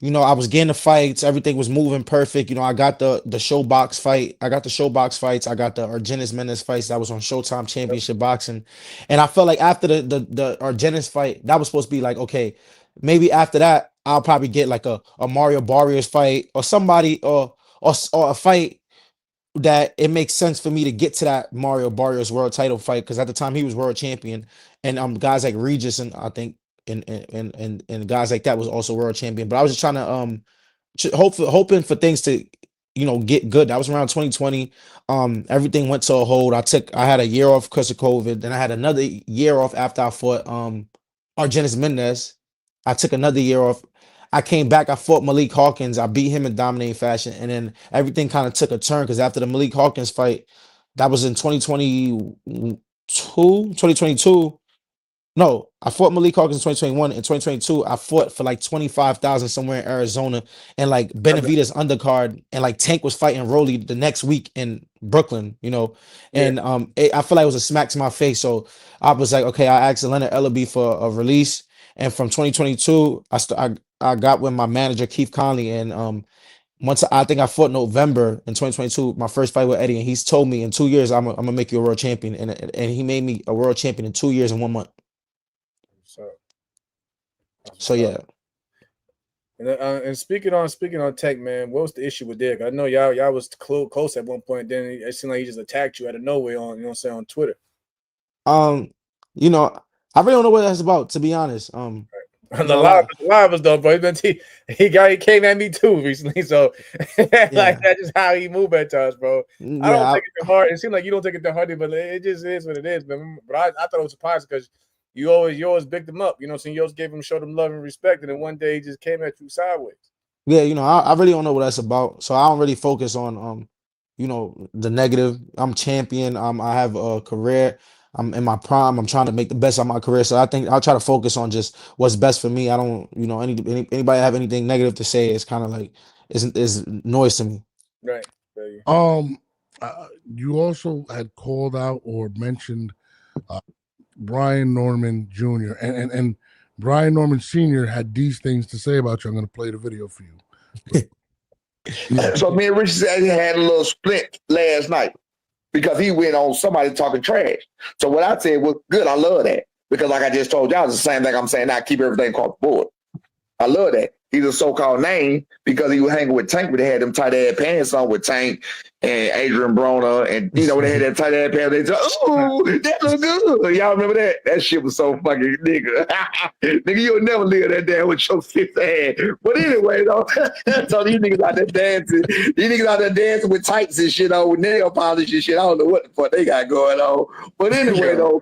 I was getting the fights, everything was moving perfect. I got the Showbox fight. I got the Showbox fights. I got the Argenis Menace fights that was on Showtime Championship Boxing. And I felt like after the Argenis fight, that was supposed to be like, okay, maybe after that, I'll probably get like a Mario Barrios fight or somebody or a fight that it makes sense for me to get to that Mario Barrios world title fight, because at the time he was world champion, and guys like Regis and I think and guys like that was also world champion. But I was just trying to hoping for things to get good. That was around 2020. Everything went to a hold. I had a year off because of COVID. Then I had another year off after I fought Argenis Mendez. I took another year off. I came back. I fought Malik Hawkins. I beat him in dominating fashion, and then everything kind of took a turn because after the Malik Hawkins fight, that was in 2022. No, I fought Malik Hawkins in 2021. In 2022, I fought for like 25,000 somewhere in Arizona, and like Benavidez undercard, and like Tank was fighting Rolly the next week in Brooklyn, Yeah. and I feel like it was a smack to my face. So I was like, okay, I asked Leonard Ellaby for a release, and from 2022, I got with my manager Keith Conley, and once I think I fought November in 2022, my first fight with Eddie, and he's told me in 2 years I'm gonna make you a world champion, and he made me a world champion in 2 years and 1 month. So yeah. And speaking on Tech, man, what was the issue with Dick? I know y'all was close at one point. Then it seemed like he just attacked you out of nowhere on on Twitter. You know, I really don't know what that's about, to be honest. The live was though, bro. He came at me too recently, so like that's just how he moved at times, bro. Yeah, I don't take it to heart. It seems like you don't take it to heart, but it just is what it is, man. But I thought it was surprising because you always bigged him up, so you always showed him love and respect, and then one day he just came at you sideways. Yeah, I really don't know what that's about, so I don't really focus on the negative. I'm champion. I have a career. I'm in my prime. I'm trying to make the best of my career. So I think I'll try to focus on just what's best for me. I don't, anybody have anything negative to say, it's kind of like is noise to me. Right. You also had called out or mentioned Brian Norman Jr. and Brian Norman Sr. had these things to say about you. I'm going to play the video for you. So me and Richardson had a little split last night because he went on somebody talking trash. So what I said was good. I love that because, like I just told y'all, it's the same thing I'm saying now. Keep everything across the board. I love that. He's a so-called name because he was hanging with Tank, but they had them tight ass pants on with Tank and Adrian Broner, and when they had that tight ass pants, they said, "Ooh, that look good." Y'all remember that? That shit was so fucking nigga. Nigga, you'll never live that down with your fifth ass. But anyway, though, so these niggas out there dancing. These niggas out there dancing with tights and shit on, with nail polish and shit. I don't know what the fuck they got going on. But anyway, though.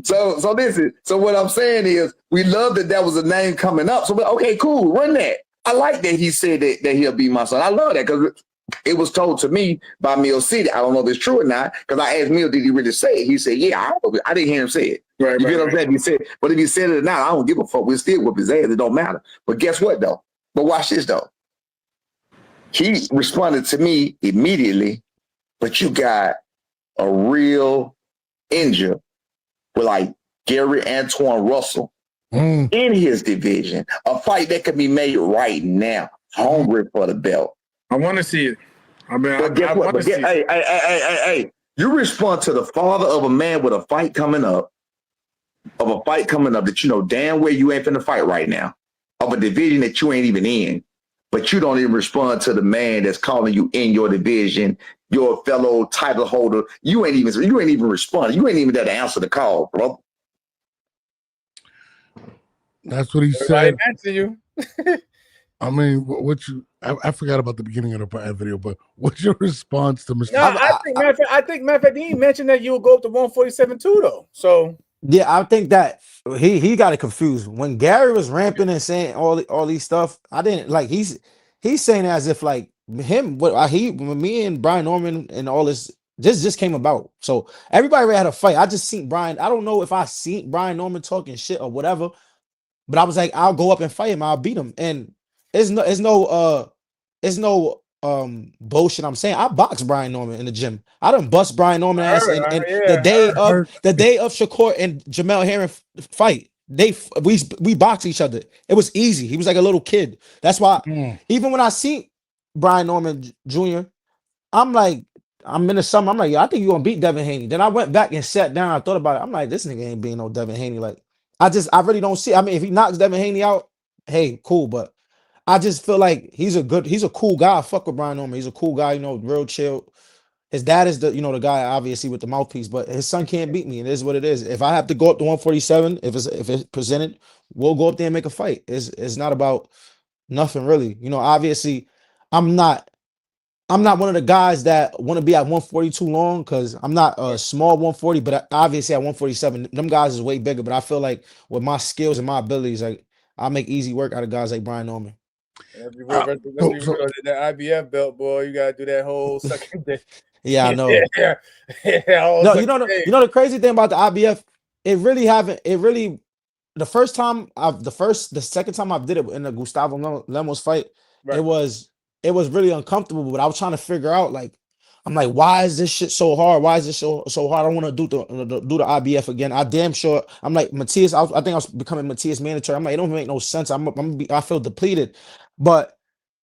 So listen. So what I'm saying is, we love that was a name coming up. So okay, cool, run that. I like that he said that he'll be my son. I love that because it was told to me by Mill City. I don't know if it's true or not because I asked Mill, did he really say it? He said, yeah. I didn't hear him say it. Right, you get what I'm saying? He said, but if he said it or not, I don't give a fuck. We'll still whip his ass. It don't matter. But guess what though? But watch this though. He responded to me immediately. But you got a real injured with like Gary Antoine Russell in his division, a fight that can be made right now, hungry for the belt. I want to see it. I mean, I want to see it. Hey, you respond to the father of a man with a fight coming up, that you know damn well you ain't finna fight right now, of a division that you ain't even in, but you don't even respond to the man that's calling you in your division, your fellow title holder. You ain't even responding. You ain't even there to answer the call, bro. That's what he said. Answer you. I mean, I forgot about the beginning of the video, but what's your response to Mr. No, I think matter of fact, he mentioned that you will go up to 147 too, though. So yeah, I think that he got it confused when Gary was ramping and saying all these stuff. I didn't like he's saying it as if like him when me and Brian Norman and all this just came about. So everybody already had a fight. I just seen Brian. I don't know if I seen Brian Norman talking shit or whatever, but I was like, I'll go up and fight him. I'll beat him. And it's no bullshit. I'm saying I boxed Brian Norman in the gym. I done bust Brian Norman ass the day of Shakur and Jamel Herring fight. We boxed each other. It was easy. He was like a little kid. That's why even when I see Brian Norman Jr., I'm like, I'm in the summer. I'm like, I think you're gonna beat Devin Haney. Then I went back and sat down. I thought about it. I'm like, this nigga ain't being no Devin Haney. Like, I really don't see. I mean, if he knocks Devin Haney out, hey, cool. But I just feel like he's a cool guy. I fuck with Brian Norman. He's a cool guy, real chill. His dad is the guy obviously with the mouthpiece, but his son can't beat me. It is what it is. If I have to go up to 147, if it's presented, we'll go up there and make a fight. It's not about nothing really. Obviously, I'm not one of the guys that want to be at 140 too long because I'm not a small 140, but obviously at 147, them guys is way bigger. But I feel like with my skills and my abilities, like I'll make easy work out of guys like Brian Norman. That IBF belt, boy, you gotta do that whole second day. Yeah, I know. Yeah. No, you know the crazy thing about the IBF, it really the second time I did it in the Gustavo Lemos fight, Right. it was really uncomfortable. But I was trying to figure out, like, I'm like, why is this shit so hard? Why is this so hard? I don't want to do the IBF again. I damn sure. I'm like Matias. I think I was becoming Matias mandatory. I'm like, it don't make no sense. I feel depleted. But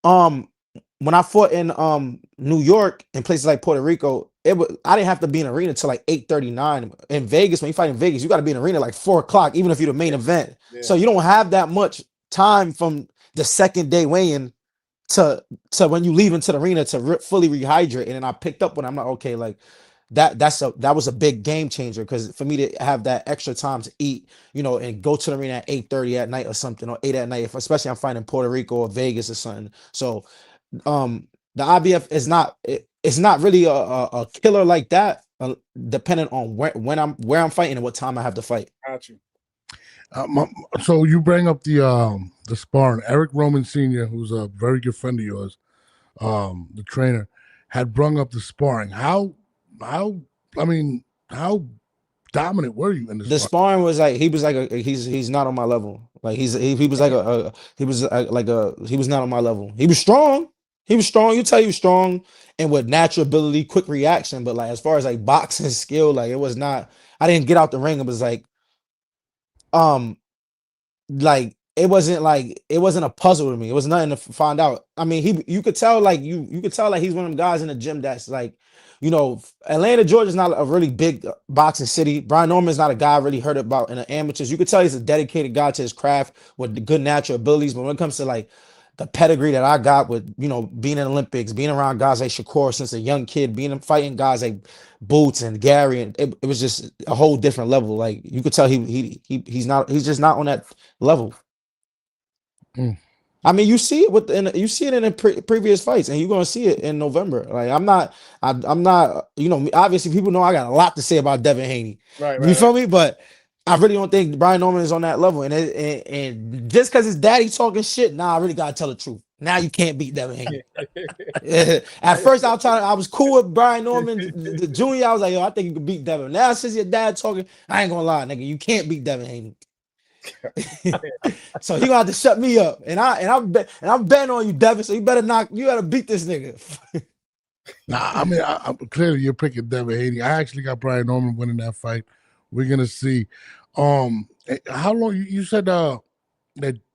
when I fought in New York and places like Puerto Rico, I didn't have to be in arena till like 8:39. In Vegas, when you fight in Vegas, you got to be in arena like 4 o'clock, even if you're the main event. Yeah. So you don't have that much time from the second day weigh-in to when you leave into the arena to fully rehydrate. And then I picked up when I'm like, okay, like that was a big game changer, because for me to have that extra time to eat, and go to the arena at 8:30 at night or something, or 8 at night, especially I'm fighting in Puerto Rico or Vegas or something. So the IBF is it's not really a killer like that, depending on where I'm fighting and what time I have to fight. Got you. So you bring up the sparring. Eric Roman Sr., who's a very good friend of yours, the trainer, had brung up the sparring. How dominant were you in the sparring? Was like he's not on my level. Like he was not on my level. He was strong. You tell he was strong and with natural ability, quick reaction. But like as far as like boxing skill, like it was not. I didn't get out the ring. It was like it wasn't a puzzle to me. It was nothing to find out. I mean, you could tell like you could tell like he's one of them guys in the gym that's like, Atlanta, Georgia is not a really big boxing city. Brian Norman's not a guy I really heard about in the amateurs. You could tell he's a dedicated guy to his craft with the good natural abilities. But when it comes to like the pedigree that I got with, being in Olympics, being around guys like Shakur since a young kid, fighting guys like Boots and Gary, and it was just a whole different level. Like you could tell he's just not on that level. I mean, you see it in the previous fights, and you're gonna see it in November. Like I'm not, obviously people know I got a lot to say about Devin Haney. Right. You feel me? But I really don't think Brian Norman is on that level. And just because his daddy talking shit, I really gotta tell the truth. Now you can't beat Devin Haney. At first, I was cool with Brian Norman, the junior. I was like, yo, I think you can beat Devin. Now since your dad talking, I ain't gonna lie, nigga, you can't beat Devin Haney. So he gonna have to shut me up, and I'm betting on you, Devin. So you gotta beat this nigga. I mean, clearly you're picking Devin Haney. I actually got Brian Norman winning that fight. We're gonna see. How long you said that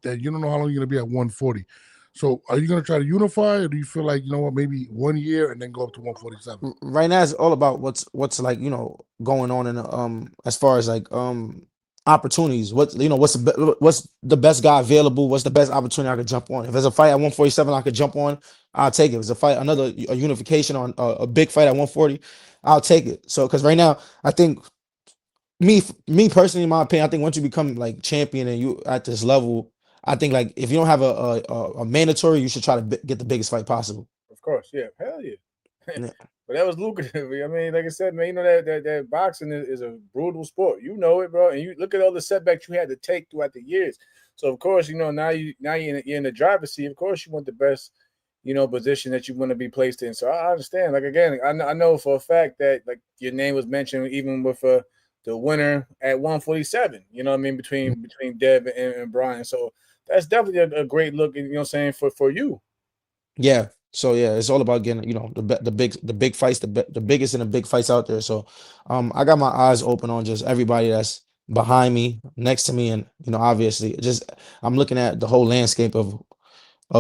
you don't know how long you're gonna be at 140. So are you gonna try to unify, or do you feel like maybe 1 year and then go up to 147? Right now it's all about what's like going on in as far as like opportunities. What's the best guy available? What's the best opportunity I could jump on? If there's a fight at 147 I could jump on, I'll take it. If there's a fight, a unification on a big fight at 140, I'll take it. So because right now I think me personally, in my opinion, I think once you become like champion and you at this level, I think like if you don't have a mandatory, you should try to get the biggest fight possible. Of course, yeah, hell yeah. But that was lucrative. I mean, like I said, man, that boxing is a brutal sport. You know it, bro. And you look at all the setbacks you had to take throughout the years. So of course, now you're in the driver's seat. Of course, you want the best, position that you want to be placed in. So I understand. Like again, I know for a fact that like your name was mentioned even with the winner at 147. You know what I mean, between Deb and Brian. So that's definitely a great look. You know what I'm saying, for you. Yeah. So yeah, it's all about getting the big fights, the biggest and the big fights out there. So I got my eyes open on just everybody that's behind me, next to me, and obviously just I'm looking at the whole landscape of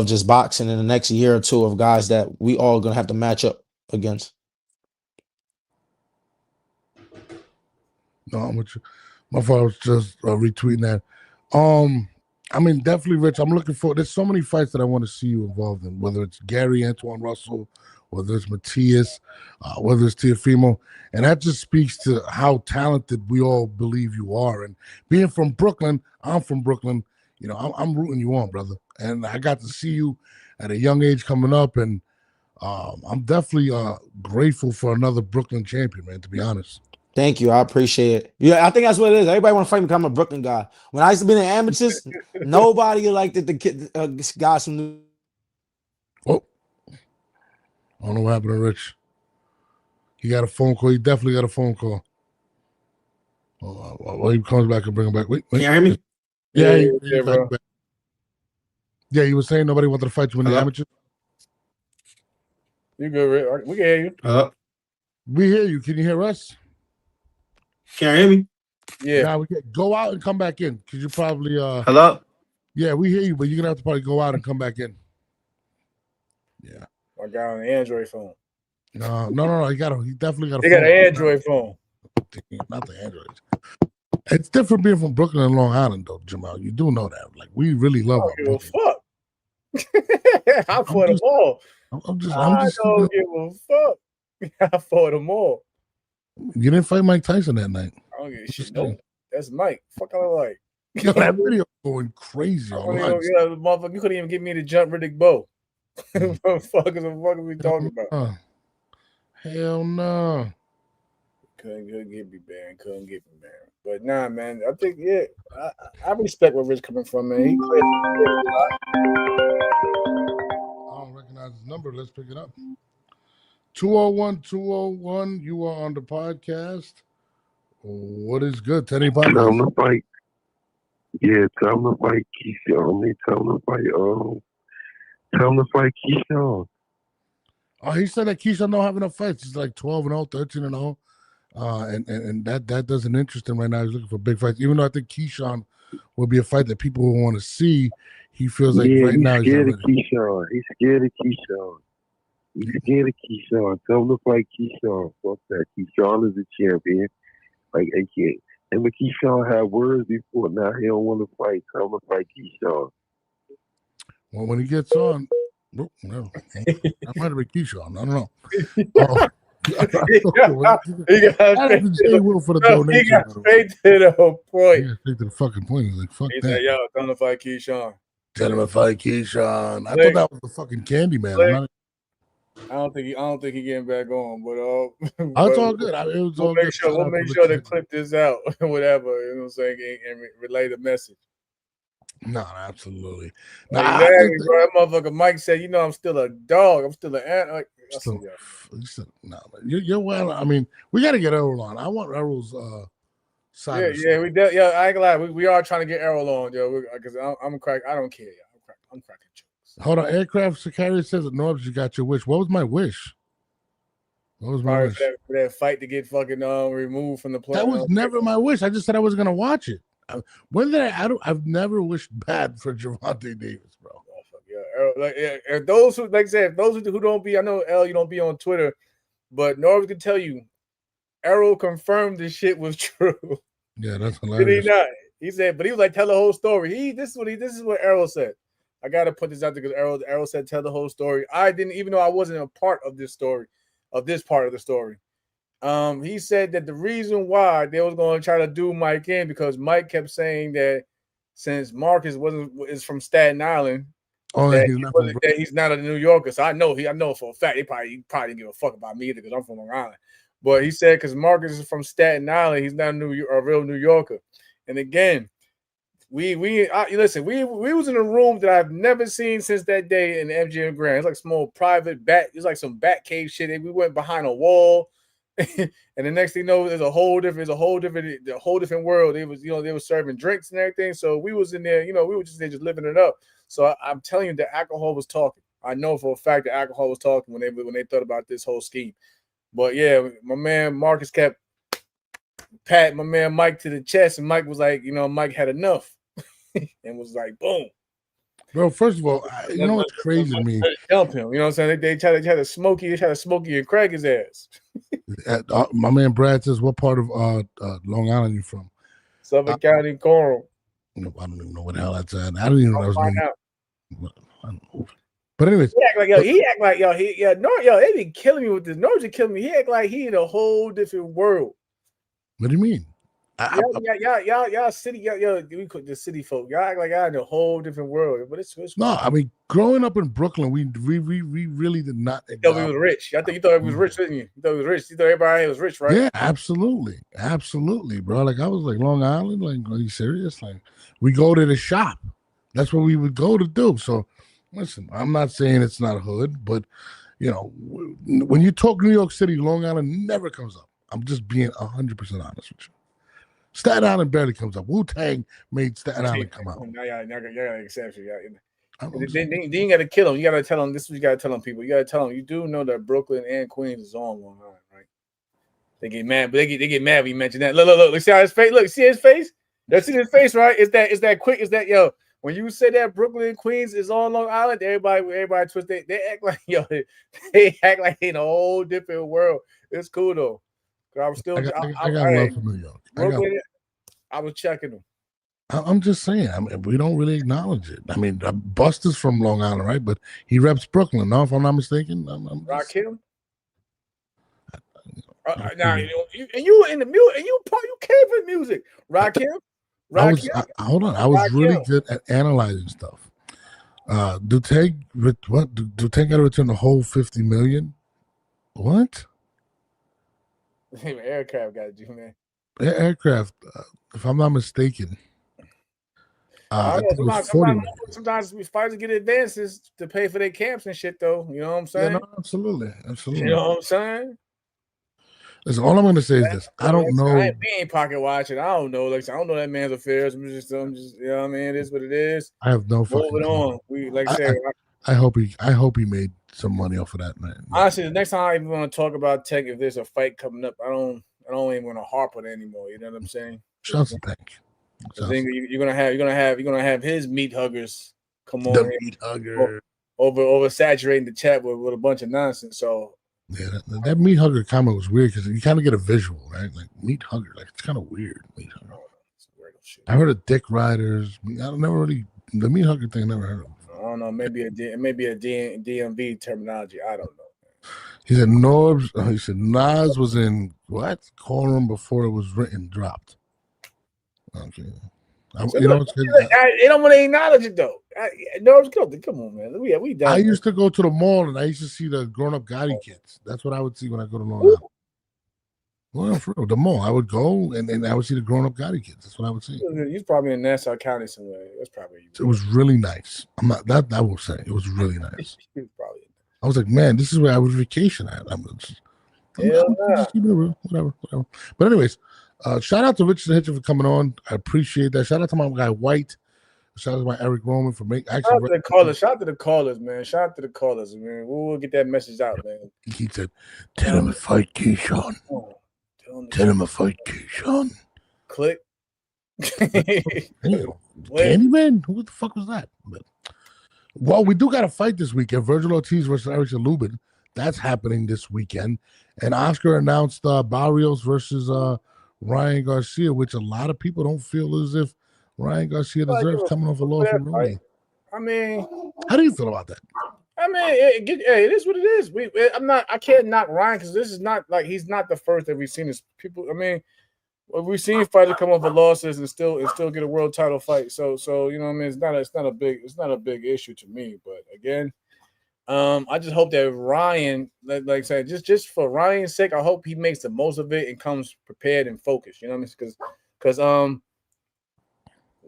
just boxing in the next year or two of guys that we all gonna have to match up against. No, I'm with you. My father was just retweeting that. I mean, definitely, Rich. I'm looking for. There's so many fights that I want to see you involved in. Whether it's Gary Antoine Russell, whether it's Matias, whether it's Teofimo, and that just speaks to how talented we all believe you are. And being from Brooklyn, I'm from Brooklyn. I'm rooting you on, brother. And I got to see you at a young age coming up, and I'm definitely grateful for another Brooklyn champion, man. To be honest. Thank you. I appreciate it. Yeah, I think that's what it is. Everybody want to fight me because I'm a Brooklyn guy. When I used to be in the amateurs, nobody liked the kid, guys from New. Oh, I don't know what happened to Rich. He got a phone call. He definitely got a phone call. Well, he comes back and bring him back. Wait. Can you hear me? Yeah, Yeah, he yeah, fight bro. back. Yeah, you were saying nobody wanted to fight you in the Hello? amateurs. You good, Rick? We can hear you. Hello? We hear you. Can you hear us? Can you hear me? Yeah. Now we can go out and come back in because you probably Hello? yeah, we hear you, but you're gonna have to probably go out and come back in. Yeah. I got on the Android phone. No. He definitely got a They got phone. an Android phone. Not the Android. It's different being from Brooklyn and Long Island, though, Jamal. You do know that. Like, we really love our I don't give Brooklyn. a fuck. I fought them all. I'm just I don't give a fuck. I fought them all. You didn't fight Mike Tyson that night. I don't give a shit. Just Nope. saying. That's Mike. Fuck I look like. Yo, that video going crazy I don't online. even, yeah, motherfucker, you couldn't even get me to jump Riddick Bowe. What the fuck are we talking about? Hell no. Couldn't get me, man. Couldn't get me, man. But nah, man. I think I respect where Rich coming from, man. He cleared. I don't recognize his number. Let's pick it up. 201-201. You are on the podcast. What is good? Tell me about Tell him to fight. Yeah, tell him to fight Keyshawn. Tell him to fight Keyshawn. Oh, he said that Keyshawn don't have enough fights. He's like 12-0, 13-0. And that doesn't interest him right now. He's looking for big fights. Even though I think Keyshawn will be a fight that people will want to see, he feels like right now he's scared of Keyshawn. He's scared of Keyshawn. He's scared of Keyshawn. Tell him to fight Keyshawn. Fuck that. Keyshawn is a champion. Like, I can't. And when Keyshawn had words before, now he don't want to fight. Tell him to fight Keyshawn. Well, when he gets on, no, that might have been Keyshawn. I don't know. He got Jay Will for the donation. He got straight to the point. Yeah, straight to the fucking point. He's like, fuck He that. said, yo, tell him to fight Keyshawn. Tell him to fight Keyshawn. I thought that was the fucking Candyman. I don't think he getting back on, but it's all good. It was all good. We'll make sure to clip this out, whatever. You know what I'm saying, and relay the message. No, absolutely. Nah, exactly, bro. That motherfucker Mike said, you know, I'm still a dog. I'm still an ant. Like, you're well. I mean, we got to get Errol on. I want Errol's side. Yeah, I ain't gonna lie. We are trying to get Errol on, yo, because I'm crack. I don't care, yo. I'm cracking jokes. Hold on, Aircraft Security says that Norbs, you got your wish. What was my wish? What was my wish? For that fight to get fucking removed from the play. That was never my wish. I just said I was gonna watch it. When did I've never wished bad for Gervonta Davis, bro. Oh, fuck yeah. If those who, like I said, if those who don't be, I know L, you don't be on Twitter, but Norbs can tell you, Errol confirmed this shit was true. Yeah, that's hilarious. Did he not? He said, but he was like, tell the whole story. This is what Errol said. I gotta put this out there because Errol said tell the whole story. I didn't, even though I wasn't a part of this story, of this part of the story. He said that the reason why they was going to try to do Mike in because Mike kept saying that since Marcus is from Staten Island, that he's not a New Yorker. So I know for a fact he probably didn't give a fuck about me either because I'm from Long Island. But he said because Marcus is from Staten Island, he's not a real New Yorker. And again, we was in a room that I've never seen since that day in the MGM Grand. It's like small private it's like some bat cave shit. And we went behind a wall. And the next thing you know, there's a whole different world. They were serving drinks and everything. So we was in there, we were just there just living it up. So I'm telling you, the alcohol was talking. I know for a fact that alcohol was talking when they thought about this whole scheme. But yeah, my man Marcus kept patting my man Mike to the chest, and Mike was like, Mike had enough, and was like, boom. Bro, first of all, you know what's crazy to me? Dump him. You know what I'm saying? They try to smoke you and crack his ass. My man Brad says, what part of Long Island you from? Suffolk County, Coral. No, I don't even know what the hell that's at. I don't even know. I don't know. But anyways, he act like they be killing me with this. Norge is killing me. He act like he in a whole different world. What do you mean? Y'all city, the city folk. Y'all act like y'all in a whole different world. But it's no. I mean, growing up in Brooklyn, we really did not. You thought we was rich. I think you thought he was rich, didn't you? You thought he was rich. You thought everybody was rich, right? Yeah, absolutely, bro. Like I was like Long Island. Like, are you serious? Like, we go to the shop. That's what we would go to do. So, listen, I'm not saying it's not hood, but when you talk New York City, Long Island never comes up. I'm just being 100% honest with you. Staten Island barely comes up. Wu-Tang made Staten Island come out. Yeah, exception. I'm Then you got to kill them. You got to tell them. This is what you got to tell them, people. You got to tell them. You do know that Brooklyn and Queens is on Long Island, right? They get mad, but they get mad when you mention that. Look. See how his face? Look, see his face? You see his face, right? Is that quick? Is that yo? When you say that Brooklyn and Queens is on Long Island, everybody twist. They act like they act like in a whole different world. It's cool though. I was still. I got love for New York. Brooklyn. I was checking them. I'm just saying. I mean, we don't really acknowledge it. I mean, Buster's from Long Island, right? But he reps Brooklyn. No, if I'm not mistaken. Rakim. Now you in the music, and you came for music, Rakim. Hold on. I was really good at analyzing stuff. Do Tank got to return the whole $50 million? What? Aircraft got to do, man. Aircraft, if I'm not mistaken. I think it was 40 sometimes we fight to get advances to pay for their camps and shit, though. You know what I'm saying? Yeah, no, absolutely. You know what I'm saying? Listen, all I'm going to say is this. I don't know. We ain't pocket watching. I don't know. Like, I don't know that man's affairs. I'm just, you know what I mean? It is what it is. I have no fucking Moving on. We, like I said, I hope he made some money off of that, man. Honestly, the next time I even want to talk about Tech, if there's a fight coming up, I don't even want to harp on it anymore. You know what I'm saying? Shouts to Tech. You're gonna have his meat huggers come on. The meat hugger over saturating the chat with a bunch of nonsense. So yeah, that meat hugger comment was weird because you kind of get a visual, right? Like meat hugger, like it's kind of weird. Meat hugger. I heard of dick riders. The meat hugger thing. I never heard of. I don't know. Maybe a DMV terminology. I don't know. He said Norbs. He said Nas was in what? Courtroom before it was dropped. Okay. They don't want to acknowledge it though. Norbs, come on, man. We done. I used to go to the mall and I used to see the grown-up Gotti kids. That's what I would see when I go to Long Island. Well, for real, the mall. I would go and I would see the grown-up Gotti kids. That's what I would see. He's probably in Nassau County somewhere. That's probably. It was really nice. I'm not that. I will say it was really nice. He was probably. I was like, man, this is where I would vacation at. I'm just keeping it real, whatever. But anyways, shout out to Richardson Hitchins for coming on. I appreciate that. Shout out to my guy White. Shout out to my Eric Roman for making. Shout out to the callers. Shout out to the callers, man. Shout out to the callers, man. We'll get that message out, man. He said, "Tell him to fight Keyshawn. Tell him to fight Keyshawn." Click. Candyman? Who the fuck was that? Well, we do got a fight this weekend. Virgil Ortiz versus Eric Lubin. That's happening this weekend. And Oscar announced Barrios versus Ryan Garcia, which a lot of people don't feel as if Ryan Garcia deserves coming off a loss from Roman. I mean, how do you feel about that? I mean, it is what it is. I can't knock Ryan because this is not like he's not the first that we've seen this. People, I mean, we've seen fighters come off of losses and still get a world title fight. So you know what I mean. It's not a big issue to me. But again, I just hope that Ryan, like I said, just for Ryan's sake, I hope he makes the most of it and comes prepared and focused. You know what I mean? Because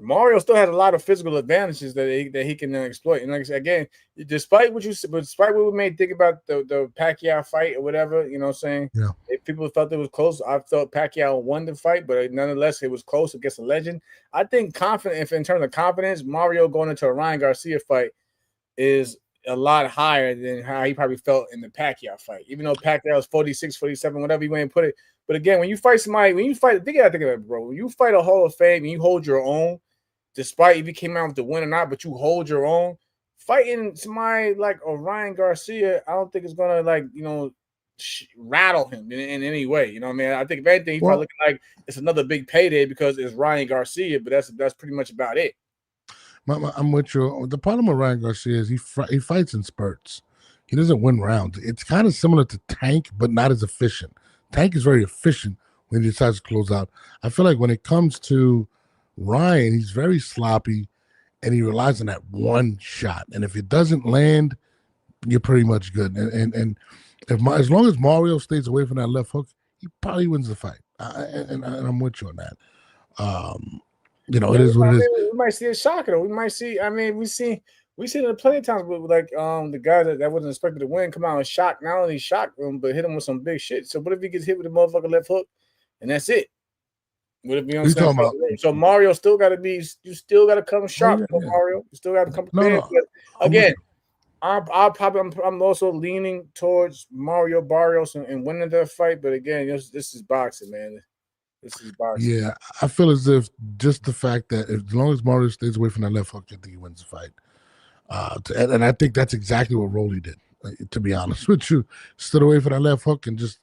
Mario still has a lot of physical advantages that he can exploit. And like I said, again, despite what we may think about the Pacquiao fight or whatever, you know what I'm saying? Yeah. If people felt it was close, I felt Pacquiao won the fight, but nonetheless, it was close against a legend. I think in terms of confidence, Mario going into a Ryan Garcia fight is a lot higher than how he probably felt in the Pacquiao fight. Even though Pacquiao was 46, 47, whatever you want to put it. But again, when you fight somebody, think of it, bro. When you fight a Hall of Fame and you hold your own, despite if you came out with the win or not, but you hold your own, fighting somebody like a Ryan Garcia, I don't think it's gonna rattle him in any way. You know what I mean? I think if anything, he's probably looking like it's another big payday because it's Ryan Garcia, but that's pretty much about it. I'm with you. The problem with Ryan Garcia is he fights in spurts. He doesn't win rounds. It's kind of similar to Tank, but not as efficient. Tank is very efficient when he decides to close out. I feel like when it comes to Ryan, he's very sloppy, and he relies on that one shot. And if it doesn't land, you're pretty much good. And as long as Mario stays away from that left hook, he probably wins the fight. And I'm with you on that. It is what it is. We might see a shocker, though. We might see. I mean, we've seen it plenty of times with the guy that wasn't expected to win come out and shock. Not only shock him, but hit him with some big shit. So what if he gets hit with a motherfucking left hook, and that's it? Would it be on What you talking about? So Mario still got to be. You still got to come sharp, yeah. Mario. You still got to come No, prepared. no. But again, I'm also leaning towards Mario Barrios and winning that fight. But again, this is boxing, man. This is boxing. Yeah, I feel as if just the fact that as long as Mario stays away from that left hook, I think he wins the fight. And I think that's exactly what Rolly did. To be honest with you, stood away from that left hook and just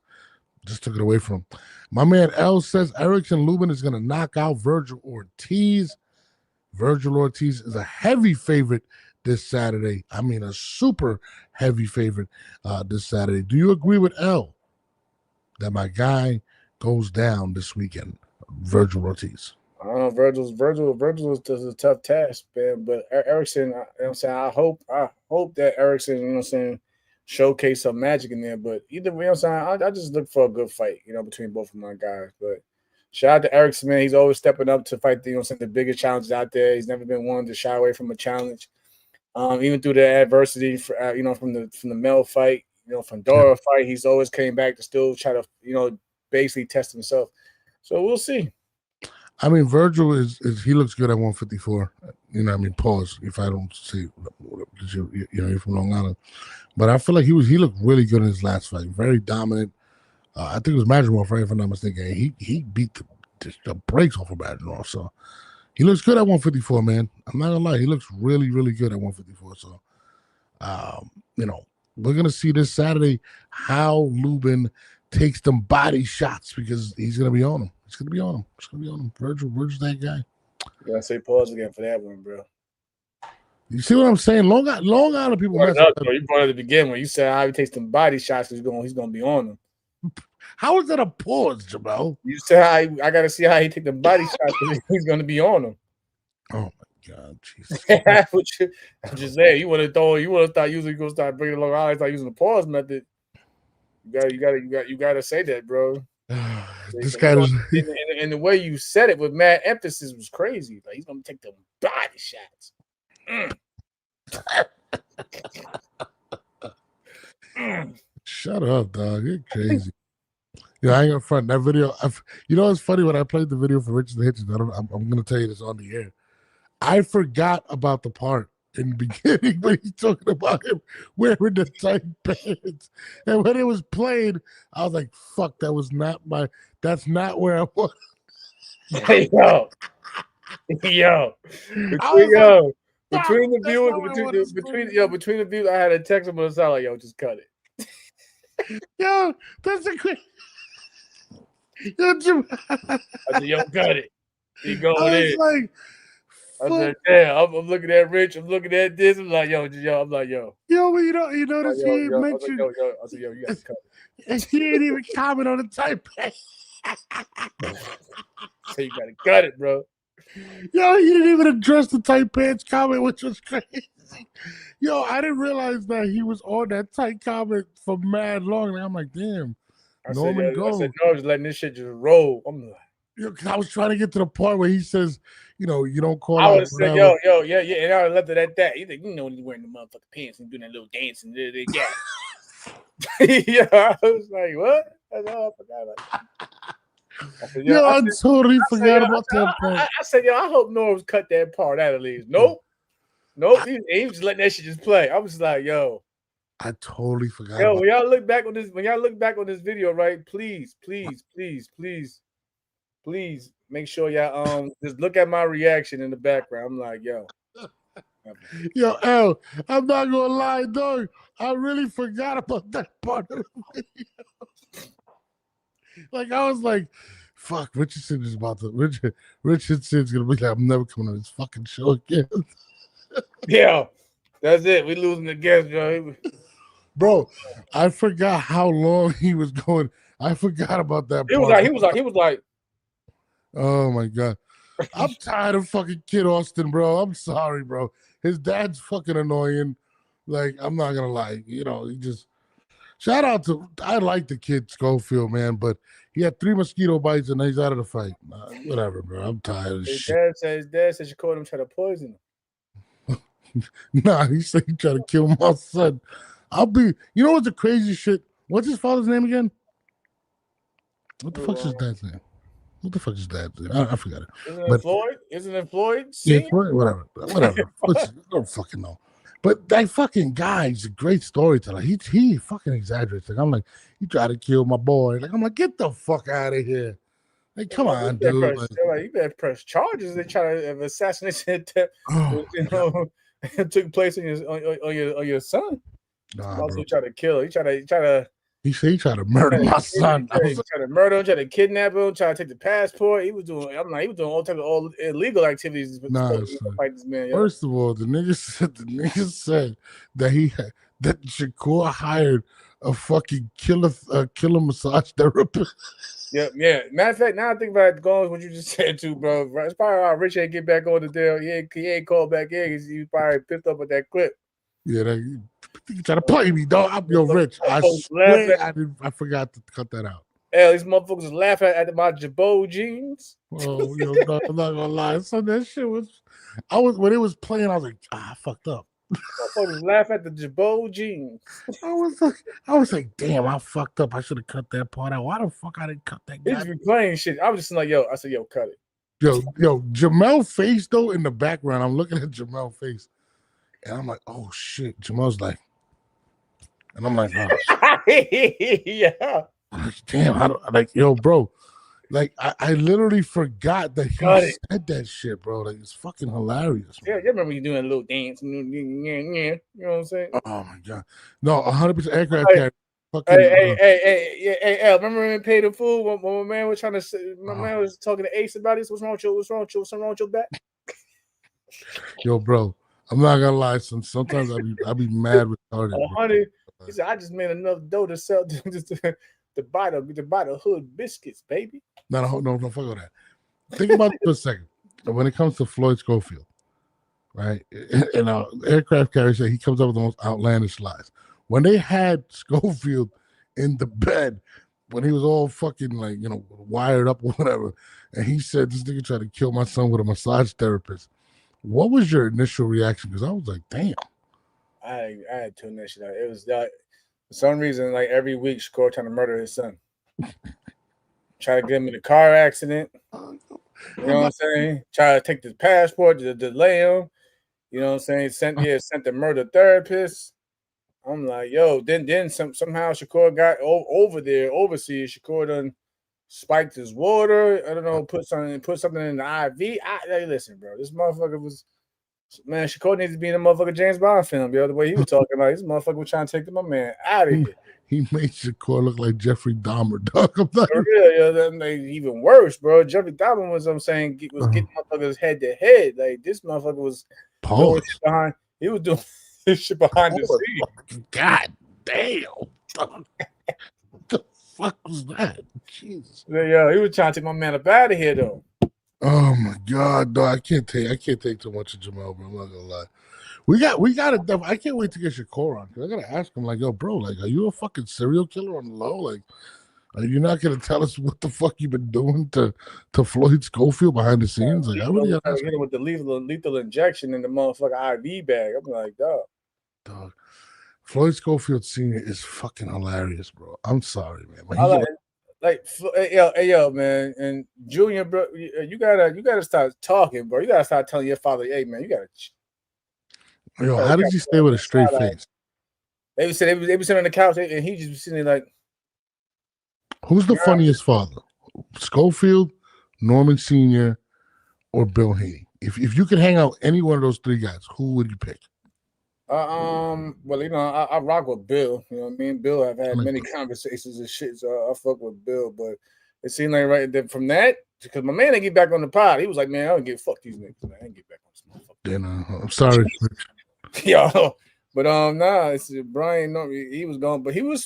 took it away from him. My man L says Erickson Lubin is going to knock out Virgil Ortiz. Virgil Ortiz is a heavy favorite this Saturday. I mean, a super heavy favorite this Saturday. Do you agree with L that my guy goes down this weekend, Virgil Ortiz? I don't know. Virgil is a tough task, man. But Erickson, you know what I'm saying, I hope that Erickson, you know what I'm saying, showcase some magic in there. But either way, you know what I'm saying, I just look for a good fight, you know, between both of my guys. But shout out to Erickson, man. He's always stepping up to fight the, you know what I'm saying, the biggest challenges out there. He's never been one to shy away from a challenge. Even through the adversity, you know, from the Mel fight, you know, from Dora fight, he's always came back to still try to, you know, basically test himself. So we'll see. I mean, Virgil is he looks good at 154. You know, I mean, pause if I don't see, because you're from Long Island, but I feel like he looked really good in his last fight. Very dominant. I think it was Madrimov, right? If I'm not mistaken. He beat the brakes off of Madrimov. So he looks good at 154, man. I'm not gonna lie, he looks really, really good at 154. So, you know, we're gonna see this Saturday how Lubin takes them body shots because he's gonna be on him. It's gonna be on him. Virgil's that guy. You gotta say pause again for that one, bro. You see what I'm saying? Long Island people mess up. You brought it at the beginning when you said how he takes them body shots. He's gonna be on them. How is that a pause, Jamal? You said I gotta see how he take the body shots. He's gonna be on them. Oh my God, Jesus! I'm just saying. You would have thought usually gonna start bringing Long Island, start using the pause method. You gotta say that, bro. This guy is, and the way you said it with mad emphasis was crazy. Like he's gonna take the body shots. Shut up, dog. You're crazy. Yeah, I ain't gonna front that video. You know, it's funny when I played the video for Richardson Hitchins. I'm gonna tell you this on the air. I forgot about the part in the beginning when he's talking about him wearing the tight pants, and when it was played, I was like, "Fuck, that's not where I was." Hey, yo, between the viewers, I had a text him on the side like, "Yo, just cut it." Yo, that's a great. I said, "Yo, cut it." He going in. Like, I said, "Damn." I'm looking at Rich. I'm looking at this. I'm like, "Yo." I'm like, "Yo." Yo, but you notice he ain't mentioned. I said, "Yo, you got to cut it." And he ain't even comment on the tight pants. So you got to cut it, bro. Yo, he didn't even address the tight pants comment, which was crazy. Yo, I didn't realize that he was on that tight comment for mad long. And I'm like, damn. I said, no, just letting this shit just roll. I'm like, yo, because I was trying to get to the part where he says, you know, you don't call. I would have said, yo, yeah, and I would have left it at that. He's like, you know, when he's wearing the motherfucking pants and doing that little dance and yeah. Yeah, I was like, what? I forgot about that. Yo, I totally forgot about that part. I said, yo, I hope Norris cut that part out at least. Nope. He was just letting that shit just play. I was like, yo. I totally forgot. Yo, when y'all look back on this video, right? Please make sure y'all just look at my reaction in the background. I'm like, yo. Yo, L, I'm not gonna lie, dog. I really forgot about that part of the video. Like I was like, fuck, Richardson is about to Richardson's gonna be like, I'm never coming on this fucking show again. Yeah, that's it. We losing the guest, bro. Bro, I forgot how long he was going. I forgot about that. He was like, oh my God. I'm tired of fucking Kid Austin, bro. I'm sorry, bro. His dad's fucking annoying. Like, I'm not gonna lie. You know, he just shout out to I like the kid Schofield, man, but he had 3 mosquito bites and he's out of the fight. Whatever, bro. I'm tired of this shit. His dad said you called him trying to poison him. Nah, he said he tried to kill my son. You know what's the crazy shit? What's his father's name again? What the fuck's his dad's name? What the fuck is that? I forgot it. Isn't it But Floyd? Isn't it Floyd? yeah, See? whatever. I don't fucking know. But that fucking guy is a great storyteller. He fucking exaggerates. Like I'm like, he tried to kill my boy. Like I'm like, get the fuck out of here. Like, come on, dude. You better press charges. They try to have assassination attempt. Took place on your son. Nah, Also bro. try to kill. He tried to. He said he tried to murder my son. He tried to murder him. Tried to kidnap him. Tried to take the passport. He was doing. I'm like, he was doing all types of illegal activities. Nah, fight this man. First of all, the nigga said that that Shakur hired a fucking killer massage therapist. Yeah. Matter of fact, now I think about it, going what you just said too, bro. It's probably why Rich ain't get back on the deal. He ain't called back in because he probably pissed off with that clip. Yeah, you try to play me, dog. I'm your Rich. I swear I forgot to cut that out. Hell, these motherfuckers was laughing at my Jabot jeans. Oh, no, I'm not gonna lie. So that shit was. When it was playing, I was like, I fucked up. Motherfuckers laugh at the Jabot jeans. I was like, damn, I fucked up. I should have cut that part out. Why the fuck I didn't cut that? He just be playing shit. I was just like, I said, cut it. Yo, Jamel's face though in the background. I'm looking at Jamel's face, and I'm like, oh shit. Jamel's like, and I'm like, oh, yeah. Damn, bro. Like I literally forgot that he said that shit, bro. Like it's fucking hilarious. Man. Yeah, you remember you doing a little dance, you know what I'm saying? Oh my god, no, 100% aircraft carrier. Hey, remember when we paid the fool when my man was trying to say, man was talking to Ace about this? What's wrong with your back? Yo, bro, I'm not gonna lie. Sometimes I be mad retarded. Honey, he said I just made enough dough to sell to buy the hood biscuits, baby. No, fuck all that. Think about it for a second. When it comes to Floyd Schofield, right? And aircraft carrier said he comes up with the most outlandish lies. When they had Schofield in the bed, when he was all fucking wired up or whatever, and he said this nigga tried to kill my son with a massage therapist, what was your initial reaction? Because I was like, damn. I had tuned that shit out. It was for some reason, like every week, Shakur trying to murder his son. Try to get him in a car accident. You know what I'm saying? Try to take the passport to delay him. You know what I'm saying? Sent the murder therapist. I'm like, then somehow Shakur got over there, overseas. Shakur done spiked his water. I don't know, put something in the IV. Listen, bro, this motherfucker was. Man, Shakur needs to be in a motherfucking James Bond film, yo. The way he was talking about, this motherfucker was trying to take my man out of here. He made Shakur look like Jeffrey Dahmer, dog. For real, that made even worse, bro. Jeffrey Dahmer was getting motherfuckers head to head. Like this motherfucker was doing shit behind. He was doing this shit behind the scenes. God damn. What the fuck was that? Jesus. Yeah, he was trying to take my man up out of here though. Oh my god, no, I can't take too much of Jamal, bro. I'm not gonna lie. We got it. I can't wait to get Shakur on because I gotta ask him, like, yo, bro, like, are you a fucking serial killer on the low? Like, are you not gonna tell us what the fuck you've been doing to Floyd Schofield behind the scenes? Like, I really gotta ask him with the lethal injection in the motherfucking IV bag. I'm like, dog. Floyd Schofield Sr. is fucking hilarious, bro. I'm sorry, man. Yo, man, and Junior, bro, you gotta start talking, bro. You gotta start telling your father, hey, man, you gotta. Yo, how did you stay with a straight face? They would sitting on the couch, and he just sitting there like. Who's the funniest father, Schofield, Norman Sr., or Bill Haney? If you could hang out with any one of those three guys, who would you pick? Well, I rock with Bill. You know what I mean? Bill, I've had many conversations and shit, so I fuck with Bill. But it seemed like right there from that, because my man didn't get back on the pod. He was like, man, I don't give fuck these niggas, man. I didn't get back on this motherfucker. Then I'm sorry. Yo, but it's Brian. No, he was gone, but he was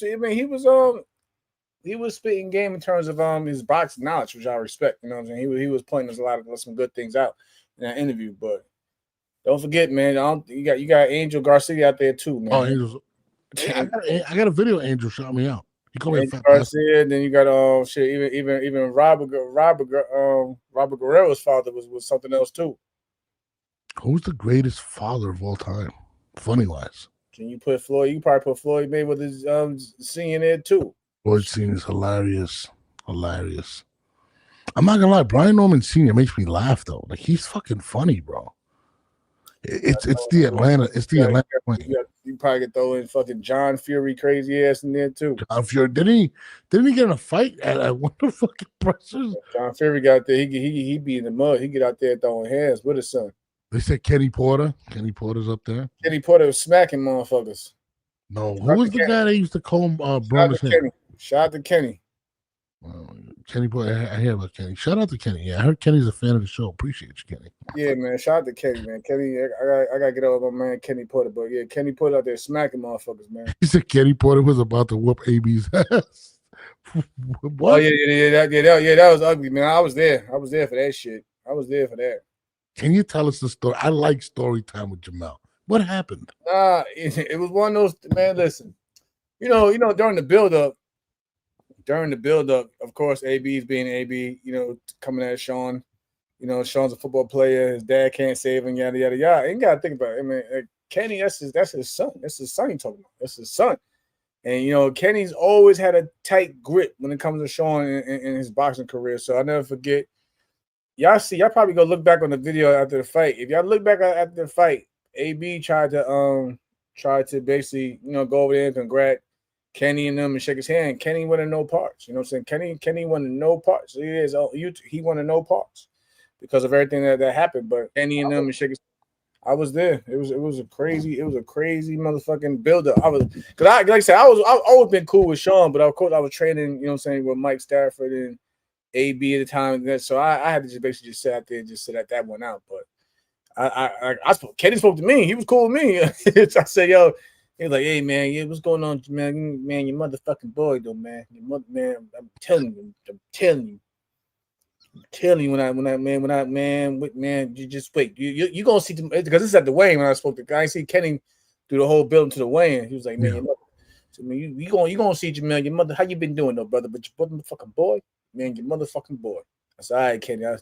spitting game in terms of his boxing knowledge, which I respect. You know what I'm saying? He was pointing us some good things out in that interview, but. Don't forget, man. You got Angel Garcia out there too, man. Oh, Angel's. I got a video. Angel shot me out. He called me Garcia. Then you got even Robert Guerrero's father was something else too. Who's the greatest father of all time, funny wise? Can you put Floyd? You probably put Floyd Mayweather's senior there too. Floyd Senior is hilarious. I'm not gonna lie, Brian Norman Sr. makes me laugh though. Like he's fucking funny, bro. It's the Atlanta. It's the Atlanta. You probably could throw in fucking John Fury crazy ass in there too. John Fury didn't he get in a fight at one of the fucking pressers? John Fury got there. He be in the mud. He get out there throwing hands with his son. They said Kenny Porter. Kenny Porter's up there. Kenny Porter was smacking motherfuckers. No, who was the guy that used to comb Broner's hair? Shout out to Kenny. Kenny Porter. I hear about Kenny. Shout out to Kenny. Yeah, I heard Kenny's a fan of the show. Appreciate you, Kenny. Yeah, man. Shout out to Kenny, man. Kenny, I gotta get over my man Kenny Porter, but yeah, Kenny Porter out there smacking motherfuckers, man. He said Kenny Porter was about to whoop AB's ass. What? Oh yeah, that was ugly, man. I was there for that shit. I was there for that. Can you tell us the story? I like story time with Jamal. What happened? It was one of those, man. Listen, you know, during the build up, of course, AB's being AB, you know, coming at Sean. You know, Sean's a football player. His dad can't save him. Yada yada yada. You gotta think about it. I mean, Kenny, that's his son. That's his son. You talking about? That's his son. And you know, Kenny's always had a tight grip when it comes to Sean in his boxing career. So I'll never forget. Y'all probably go look back on the video after the fight. If y'all look back after the fight, AB tried to basically, you know, go over there and congrat Kenny and them and shake his hand. Kenny wanted no parts. You know what I'm saying? Kenny wanted no parts. He wanted no parts because of everything that happened. But Kenny and them and shake his. I was there. It was a crazy motherfucking buildup. I've always been cool with Sean, but of course I was training, you know what I'm saying, with Mike Stafford and AB at the time. So I had to just basically just sit out there and just sit at that one out. But Kenny spoke to me. He was cool with me. I said, yo, he was like, hey man, yeah, what's going on, man? Man, your motherfucking boy though, man. Your mother, man, I'm telling you, you just wait. You gonna see them because this is at the weigh-in when I spoke to the guy. I see Kenny through the whole building to the weigh-in. He was like, man, your mother, so, man, you gonna see Jamel, your mother. How you been doing though, brother? But your motherfucking boy, man, your motherfucking boy. I said, all right, Kenny. I'm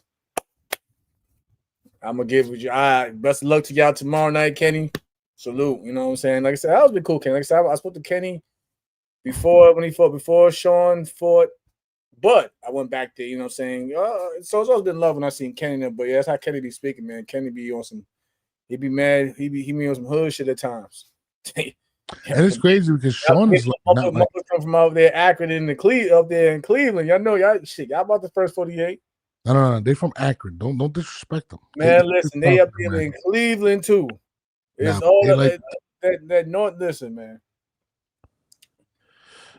gonna give you all right. Best of luck to y'all tomorrow night, Kenny. Salute. You know what I'm saying? Like I said, that was been cool, Kenny. Like I said, I spoke to Kenny before Sean fought. But I went back there, you know what I'm saying? So it's always been love when I seen Kenny there. But yeah, that's how Kenny be speaking, man. Kenny be on some, he be mad. He be on some hood shit at times. And it's crazy because Sean is come from out there, Akron up there in Cleveland. Y'all know y'all about the first 48. No. They from Akron. Don't disrespect them. Man, listen, they up there in Cleveland too. It's all that North. Listen, man.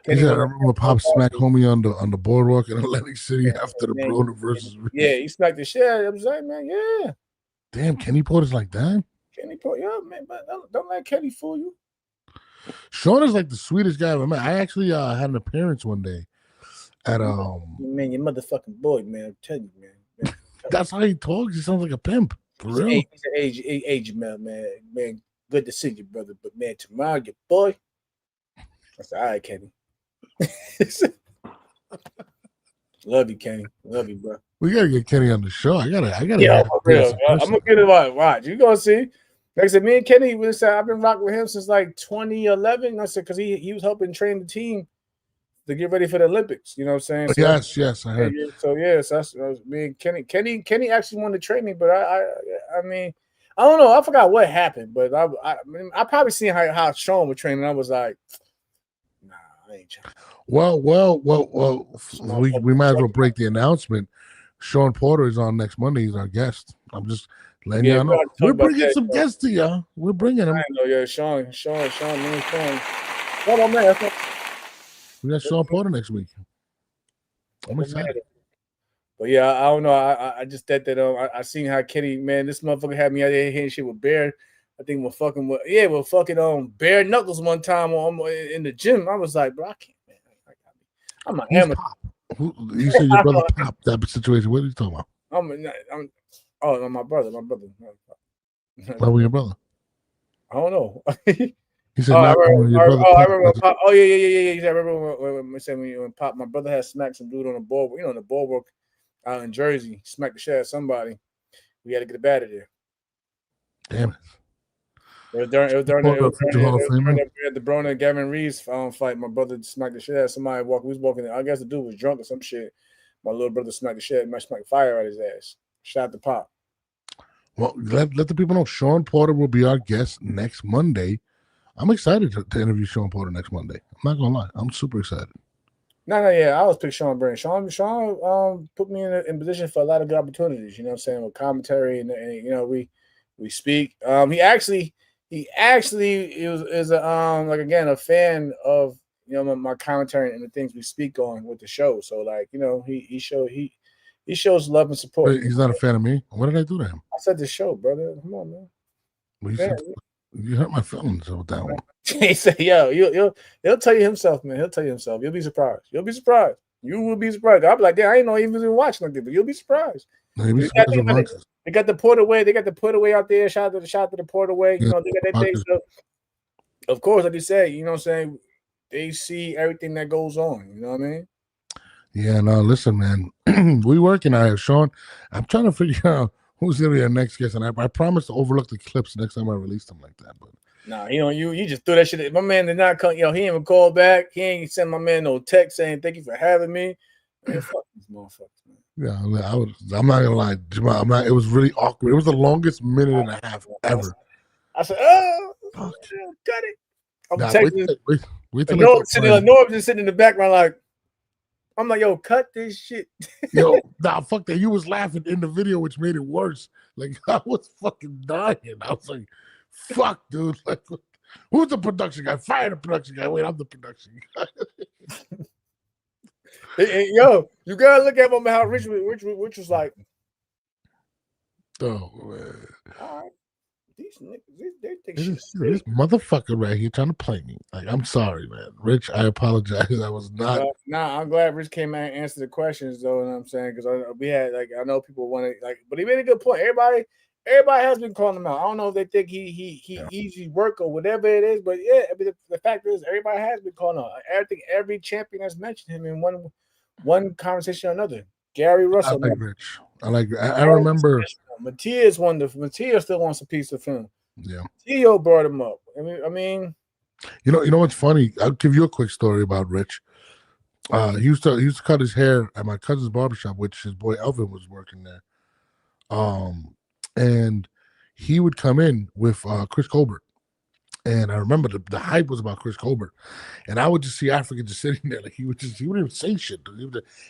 I remember Pop smacked homie on the boardwalk in Atlantic City after the Broner versus. Yeah, he smacked the shit out of him. Like, man, yeah. Damn, Kenny Porter's like that. Kenny Porter, yeah, man, but don't let Kenny fool you. Sean is like the sweetest guy I've ever met. I actually had an appearance one day at Man, your motherfucking boy, man. I'm telling you, man. That's how he talks. He sounds like a pimp. For real. He's an age, man. Good to see you, brother. But man, tomorrow, your boy. I said, all right, Kenny. Love you, Kenny. Love you, bro. We gotta get Kenny on the show. I gotta. Yeah, for real. I'm gonna get him on. Watch. You gonna see? Like I said, me and Kenny, I've been rocking with him since like 2011. I said because he was helping train the team to get ready for the Olympics. You know what I'm saying? So, yes, I heard. So that's me and Kenny. Kenny actually wanted to train me, but I mean, I don't know. I forgot what happened, but I probably seen how Sean was training. I was like, nah, I ain't trying. Well, we might as well break the announcement. Sean Porter is on next Monday. He's our guest. I'm just letting y'all know. We're bringing some guests to y'all. We're bringing them. I know, yeah, Sean, man, Sean. Come on, man. We got Sean Porter next week. I'm excited. But yeah, I don't know. I just that I seen how Kenny, man, this motherfucker had me out there hitting shit with Bear. I think we're fucking bare knuckles one time in the gym. I was like, bro, I can't, man. I'm a hammer. You said your brother Pop that situation. What are you talking about? My brother. Why were your brother? I don't know. He said, I remember Pop. Oh, yeah. I remember when Pop, my brother had smacked some dude on the board, on the boardwalk out in Jersey, smacked the shit out of somebody. We had to get it out of there. Damn it. It was during the Broner and Gavin Reeves fight. My brother smacked the shit out of somebody. We was walking. I guess the dude was drunk or some shit. my little brother smacked the shit, smacked fire out his ass. Shout out to Pop. Well, let the people know Sean Porter will be our guest next Monday. I'm excited to interview Sean Porter next Monday. I'm not gonna lie, I'm super excited. No, yeah, I always pick Sean Brand. Sean put me in position for a lot of good opportunities. You know what I'm saying, with commentary and you know we speak. He actually is a like again a fan of my commentary and the things we speak on with the show. So like he shows love and support. He's not a fan of me. What did I do to him? I said the show, brother. Come on, man. Well, you hurt my feelings with that one. He said, "Yo, he'll tell you himself, man. He'll tell you himself. You'll be surprised. You'll be surprised. You will be surprised. I'll be like, damn, I didn't know he was even watching like that, but you'll be surprised." They got the Porterway. They got the Porterway out there. Shout out to the Porterway. You know, they got that thing. So, of course, like you said, you know what I'm saying? They see everything that goes on. You know what I mean? Yeah, no, listen, man. We working out here, Sean. I'm trying to figure out who's gonna be our next guest, and I promise to overlook the clips next time I release them like that. But nah, you just threw that shit. My man did not come. He ain't even call back. He ain't send my man no text saying thank you for having me. Man, fuck these motherfuckers, man. Yeah, I'm not gonna lie, Jamal. It was really awkward. It was the longest minute and a half ever. I said, "Oh, cut it." I'm texting. Norm just sitting in the background like, I'm like, "Yo, cut this shit." Yo, fuck that. You was laughing in the video, which made it worse. Like I was fucking dying. I was like, "Fuck, dude!" Like, who's the production guy? Fire the production guy. Wait, I'm the production guy. Yo, you gotta look at how Rich was like. Oh man! All right, these niggas, they think this motherfucker right here trying to play me. Like, I'm sorry, man. Rich, I apologize. I was not. I'm glad Rich came out and answered the questions, though. You know what I'm saying? Because we had I know people want to but he made a good point. Everybody has been calling him out. I don't know if they think he easy work or whatever it is, but yeah, I mean, the fact is everybody has been calling out. Every champion has mentioned him in one conversation or another. Gary Russell. I like Rich. I remember Matias still wants a piece of him. Yeah. Theo brought him up. I mean, you know what's funny? I'll give you a quick story about Rich. He used to cut his hair at my cousin's barbershop, which his boy Elvin was working there. And he would come in with Chris Colbert. And I remember the hype was about Chris Colbert. And I would just see Africa just sitting there. Like he wouldn't even say shit.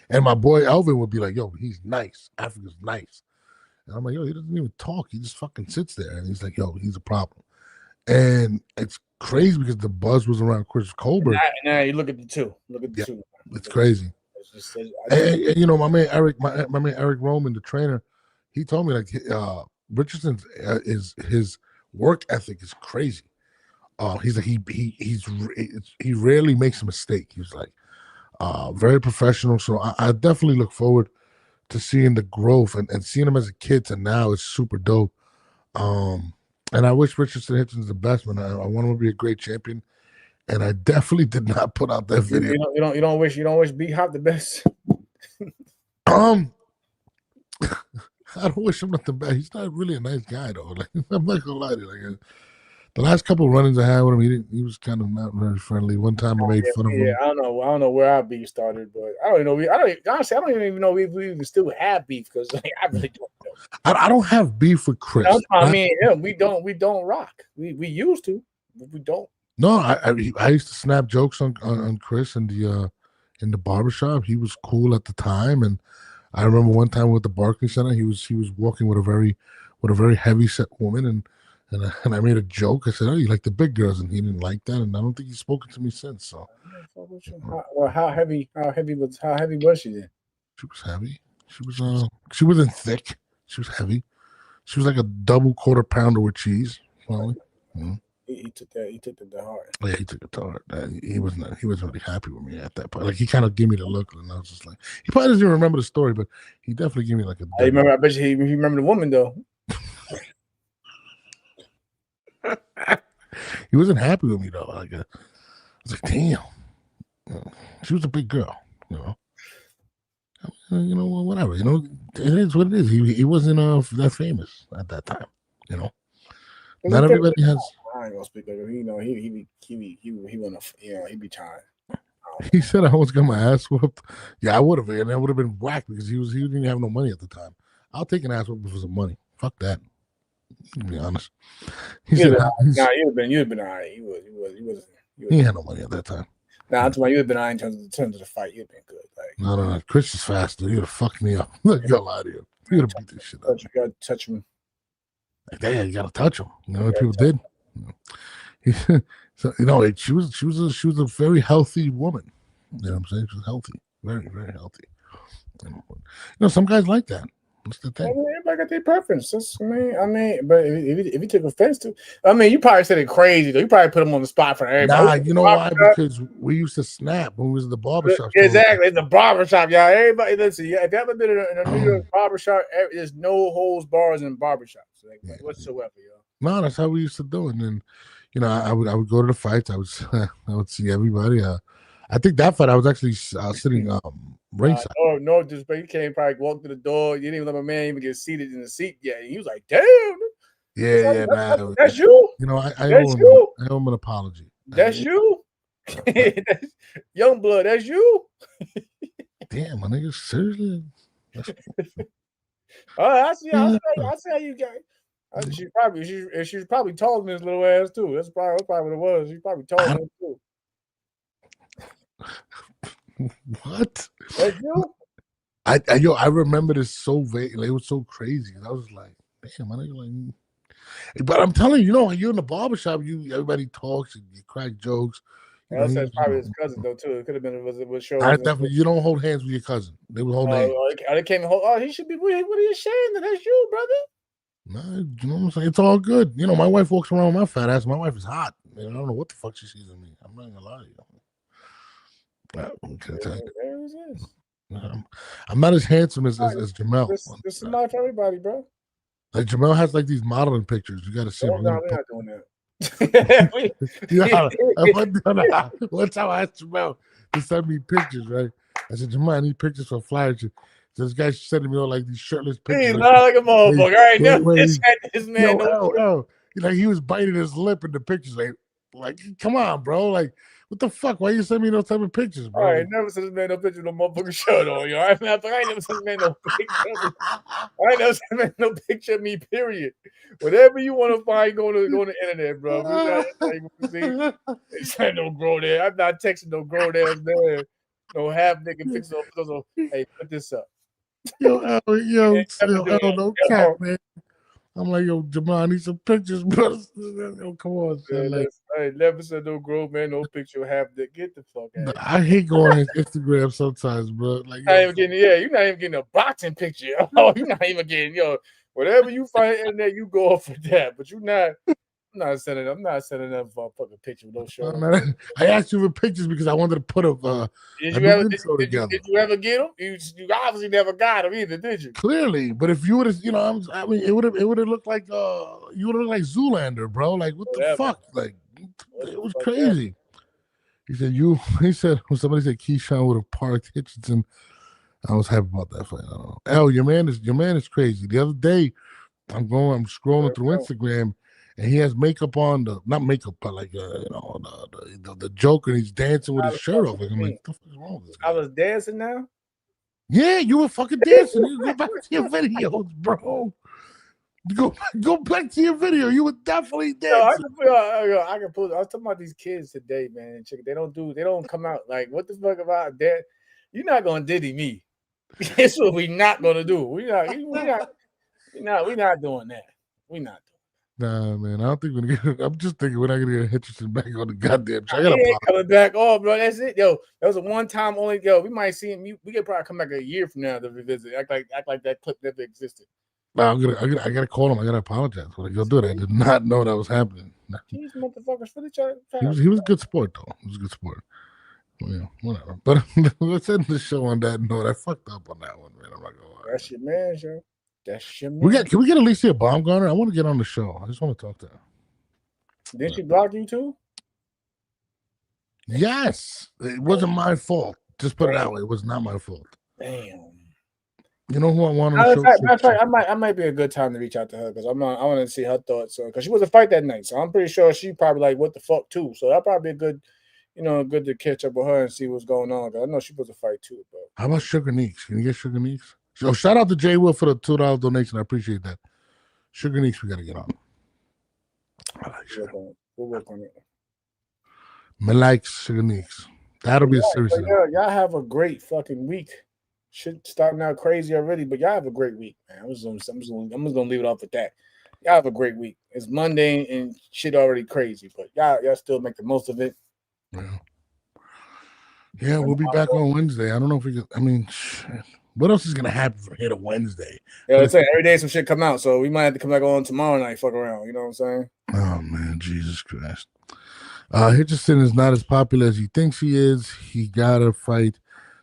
And my boy Elvin would be like, "Yo, he's nice. Africa's nice." And I'm like, "Yo, he doesn't even talk. He just fucking sits there." And he's like, "Yo, he's a problem." And it's crazy because the buzz was around Chris Colbert. Now you look at the two. Two. It's crazy. And my man Eric, my man Eric Roman, the trainer, he told me like Richardson's his work ethic is crazy. He's like he rarely makes a mistake. He's like very professional. So I definitely look forward to seeing the growth and seeing him as a kid to now is super dope. And I wish Richardson Hitchins the best, man. I want him to be a great champion. And I definitely did not put out that video. You don't wish B Hop the best. I don't wish him nothing bad. He's not really a nice guy though. Like I'm not gonna lie to you. Like, the last couple of run-ins I had with him, he was kind of not very friendly. One time I made fun of him. Yeah, I don't know where our beef started, but I don't even know. Honestly, I don't even know if we even still have beef because I really don't know. I don't have beef with Chris. I mean, we don't rock. We used to, but we don't. No, I used to snap jokes on Chris in the barbershop. He was cool at the time, and I remember one time with the Barclays Center, he was walking with a very heavy set woman, and I made a joke. I said, "Oh, you like the big girls," and he didn't like that, and I don't think he's spoken to me since. So, how heavy was she then? She was heavy. She wasn't thick. She was heavy. She was like a double quarter pounder with cheese. Mm-hmm. He took that to heart. Yeah, he took it to heart. He wasn't really happy with me at that point. Like he kind of gave me the look, and I was just like, he probably doesn't even remember the story, but he definitely gave me like a. I bet you he remember the woman though. He wasn't happy with me though. Like I was like, damn, she was a big girl, whatever. It is what it is. He wasn't that famous at that time, Not everybody has. I ain't gonna speak like him. He wanna, he be tired. He said I almost got my ass whooped. Yeah, I would have, and that would have been whack because he didn't have no money at the time. I'll take an ass whooping for some money. Fuck that. To be honest, he said you'd have been all right. He had no money at that time. Nah, I'm talking about you'd have been all right in terms of the fight. You'd have been good. Like, no. Chris is faster. You'd have fucked me up. Like, go lie to you. You'd have beat this shit up. You gotta touch him. Like, yeah, you gotta touch him. You know what people did. So she was a very healthy woman. You know what I'm saying? She was healthy, very very healthy. Some guys like that. That's the thing. Everybody got their preference. I mean, but if you took offense to, you probably said it crazy though. You probably put him on the spot for everybody. Nah, you know why? Because we used to snap when we was in the barbershop. Exactly, in the barbershop, y'all. Everybody, listen. If you ever been in a New York barbershop, there's no holds bars in barbershops, whatsoever, yo. No, that's how we used to do it. And I would go to the fights. I would see everybody. I think that fight I was actually sitting ringside. No, just but you can't probably walk to the door. You didn't even let my man even get seated in the seat yet. He was like, "Damn." Yeah, that's you. I owe him an apology. That's you, young blood. That's you. Damn, my nigga, seriously. I see how you got it. She's probably taller than his little ass too. That's probably what it was. She's probably taller than him too. What? That's you? I remember this so vague. Like, it was so crazy. I was like, damn, my nigga, like. But I'm telling you, when you're in the barbershop, everybody talks and you crack jokes. That's probably his cousin though too. It could have been with show. Definitely, you don't hold hands with your cousin. They would hold hands. They came and hold. Oh, he should be. What are you saying? That's you, brother. Nah, you know what I'm saying? It's all good. My wife walks around with my fat ass. My wife is hot. I don't know what the fuck she sees in me. I'm not gonna lie to you. I'm not as handsome as Jamel. This is not for everybody, bro. Like Jamel has like these modeling pictures. You got to see. We're not doing that. One time I asked Jamel to send me pictures, right? I said, Jamel, I need pictures for flyers. So this guy's sending me all like these shirtless pictures. He's not like a motherfucker. I ain't never had this man. No. Like he was biting his lip in the pictures. Like, come on, bro. Like, what the fuck? Why you send me those type of pictures, bro? I ain't never sent this man no picture of no motherfucking shirt on, yo. I ain't never sent this man no picture. I ain't never sent this man no picture of me, period. Whatever you want to find, go to the internet, bro. It's not no grown there. I'm not texting no grown ass man. No half nigga pictures of, hey, put this up. Yo, no cap, man. I'm like, yo, Jamal, I need some pictures, bro. Yo, come on, son. Like, I ain't never said no grown man, no picture of half dick. Get the fuck out. I hate going on his Instagram sometimes, bro. Like, you're not even getting a boxing picture. Oh, you're not even getting, whatever you find in there, you go off for that. But I'm not sending that fucking picture with no show. I asked you for pictures because I wanted to put Did you ever get them? You obviously never got them either, did you? Clearly, but if you would have, it would have looked like you would have looked like Zoolander, bro. Like, what the fuck? Like, it was crazy. He said when somebody said Keyshawn would have parked Hitchison, I was happy about that fight. I don't know. Your man is crazy. The other day, I'm scrolling through Instagram. And he has makeup on, not makeup, but like the Joker, and he's dancing with his shirt off. I'm like, what the fuck is wrong with this guy? I was dancing now? Yeah, you were fucking dancing. You go back to your videos, bro. Go back to your video. You were definitely dancing. I can pull. I was talking about these kids today, man. They don't come out like, what the fuck about that? You're not gonna diddy me. That's what we're not gonna do. We're not doing that. We're not. Nah, man, I don't think we're gonna get. I'm just thinking we're not gonna get Hitchison back on the goddamn show. He ain't coming back. Oh, bro, that's it, yo. That was a one-time only. Yo, we might see him. We could probably come back a year from now to revisit. Act like that clip never existed. No, I gotta call him. I gotta apologize. What I go do that? I did not know that was happening. These motherfuckers for each other. He was a good sport though. He was a good sport. Yeah, whatever. But let's end the show on that note. I fucked up on that one, man. I'm not gonna lie. That's your man, yo. That's your man. Can we get Alicia Baumgartner? I want to get on the show. I just want to talk to her. Didn't she block you too? Yes. It wasn't my fault. Just put it that way. It was not my fault. Damn. You know who I want on the show? I might be a good time to reach out to her because I want to see her thoughts. Because she was a fight that night, so I'm pretty sure she probably like, what the fuck too. So that'll probably be a good. good to catch up with her and see what's going on. I know she's supposed to fight too, but how about Sugar Neeks? Can you get Sugar Neeks? So shout out to Jay Will for the $2 donation. I appreciate that. Sugar Neeks, we gotta get on. I like Sugar. we'll work on it. Me likes Sugar Neeks. That'll be a serious. Y'all have a great fucking week. Shit starting out crazy already, but y'all have a great week, man. I'm just gonna leave it off at that. Y'all have a great week. It's Monday and shit already crazy, but y'all still make the most of it. Yeah, we'll be back on Wednesday. I don't know if we can. I mean, what else is gonna happen from here to Wednesday? Yeah, let's say every day some shit come out, so we might have to come back on tomorrow night. Fuck around, you know what I'm saying? Oh man, Jesus Christ! Hitchison is not as popular as he thinks he is. He gotta fight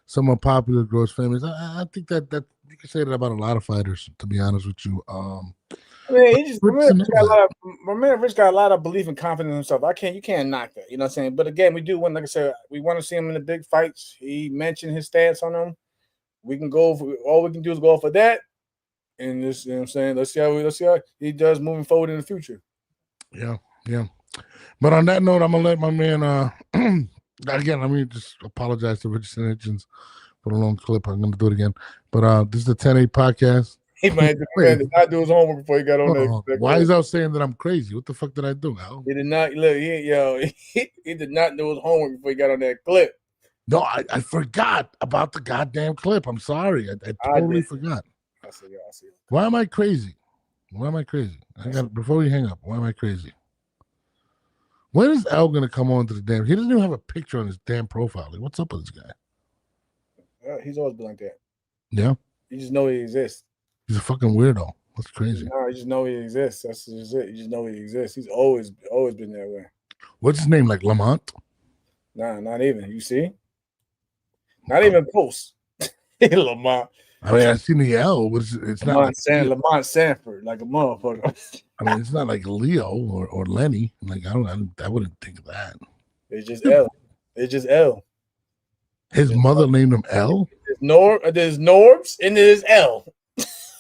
someone popular, grows famous. I think that you can say that about a lot of fighters. To be honest with you, I mean, my man Rich got a lot of belief and confidence in himself. You can't knock that. You know what I'm saying? But again, we do want, like I said, we want to see him in the big fights. He mentioned his stance on them. We can go for all we can do is go for that. And this, you know what I'm saying? Let's see how he does moving forward in the future. Yeah. But on that note, I'm gonna let my man again, let me just apologize to Richardson Hitchins for the long clip. I'm gonna do it again. But this is the 10-8 podcast. He might have did not do his homework before he got on there. Why is Al saying that I'm crazy? What the fuck did I do, Al? He did not look. He did not do his homework before he got on that clip. No, I forgot about the goddamn clip. I'm sorry. I totally forgot. I see. Why am I crazy? Before we hang up, why am I crazy? When is Al gonna come on to the damn? He doesn't even have a picture on his damn profile. Like, what's up with this guy? He's always been like that. Yeah. You just know he exists. He's a fucking weirdo. That's crazy. No, you just know he exists. That's just it. You just know he exists. He's always been that way. What's his name? Like Lamont? Nah, not even. You see? Not even close. Lamont. I mean, I seen the L. It's not Lamont Sanford, like a motherfucker. I mean, it's not like Leo or Lenny. Like I wouldn't think of that. It's just L. It's just L. His mother named him L. There's Norbs and there's L.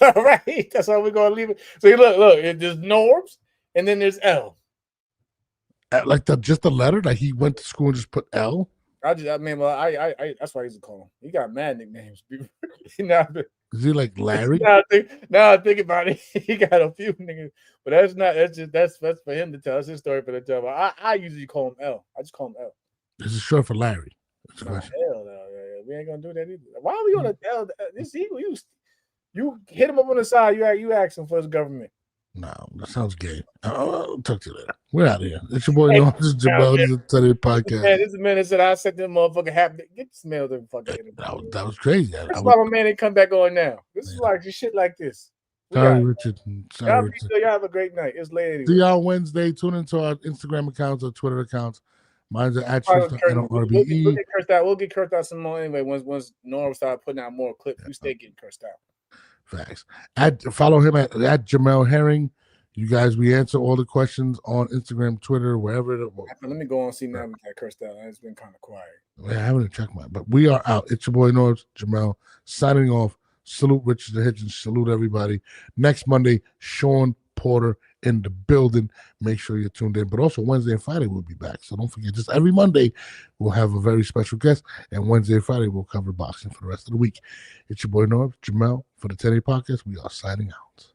All right, that's how we're gonna leave it. So look, there's Norbs and then there's L. Like just the letter. Like he went to school and just put L. I mean, that's why I used to call him. He got mad nicknames. Is he like Larry? Now I think about it, he got a few niggas, but that's for him to tell. That's his story for the tell. But I usually call him L. I just call him L. This is short for Larry. Hell no, we ain't gonna do that either. Why are we on a L? You hit him up on the side. You ask him for his government. No, that sounds gay. I'll talk to you later. We're out of here. It's your boy, this is Jamal. This is the 10-8 podcast. Man, this is a man that said I said that motherfucker happy. Get this mail the fuck in. That was crazy. That's why my man ain't come back on now. This is like shit like this. Sorry, Richard. Y'all have a great night. It's late anyway. See y'all Wednesday. Tune into our Instagram accounts or Twitter accounts. Mine's at RBE. We'll get cursed out some more anyway. Once Norm start putting out more clips, we stay getting cursed out. Facts. Follow him at Jamel Herring. You guys, we answer all the questions on Instagram, Twitter, wherever. Let me go on and see now we got cursed out. It's been kind of quiet. I haven't checked mine, but we are out. It's your boy Norb Jamel signing off. Salute Richardson Hitchins. Salute everybody. Next Monday, Sean Porter in the building. Make sure you're tuned in. But also Wednesday and Friday we'll be back. So don't forget, just every Monday we'll have a very special guest, and Wednesday and Friday we'll cover boxing for the rest of the week. It's your boy Norb Jamel for the 10-8 podcast. We are signing out.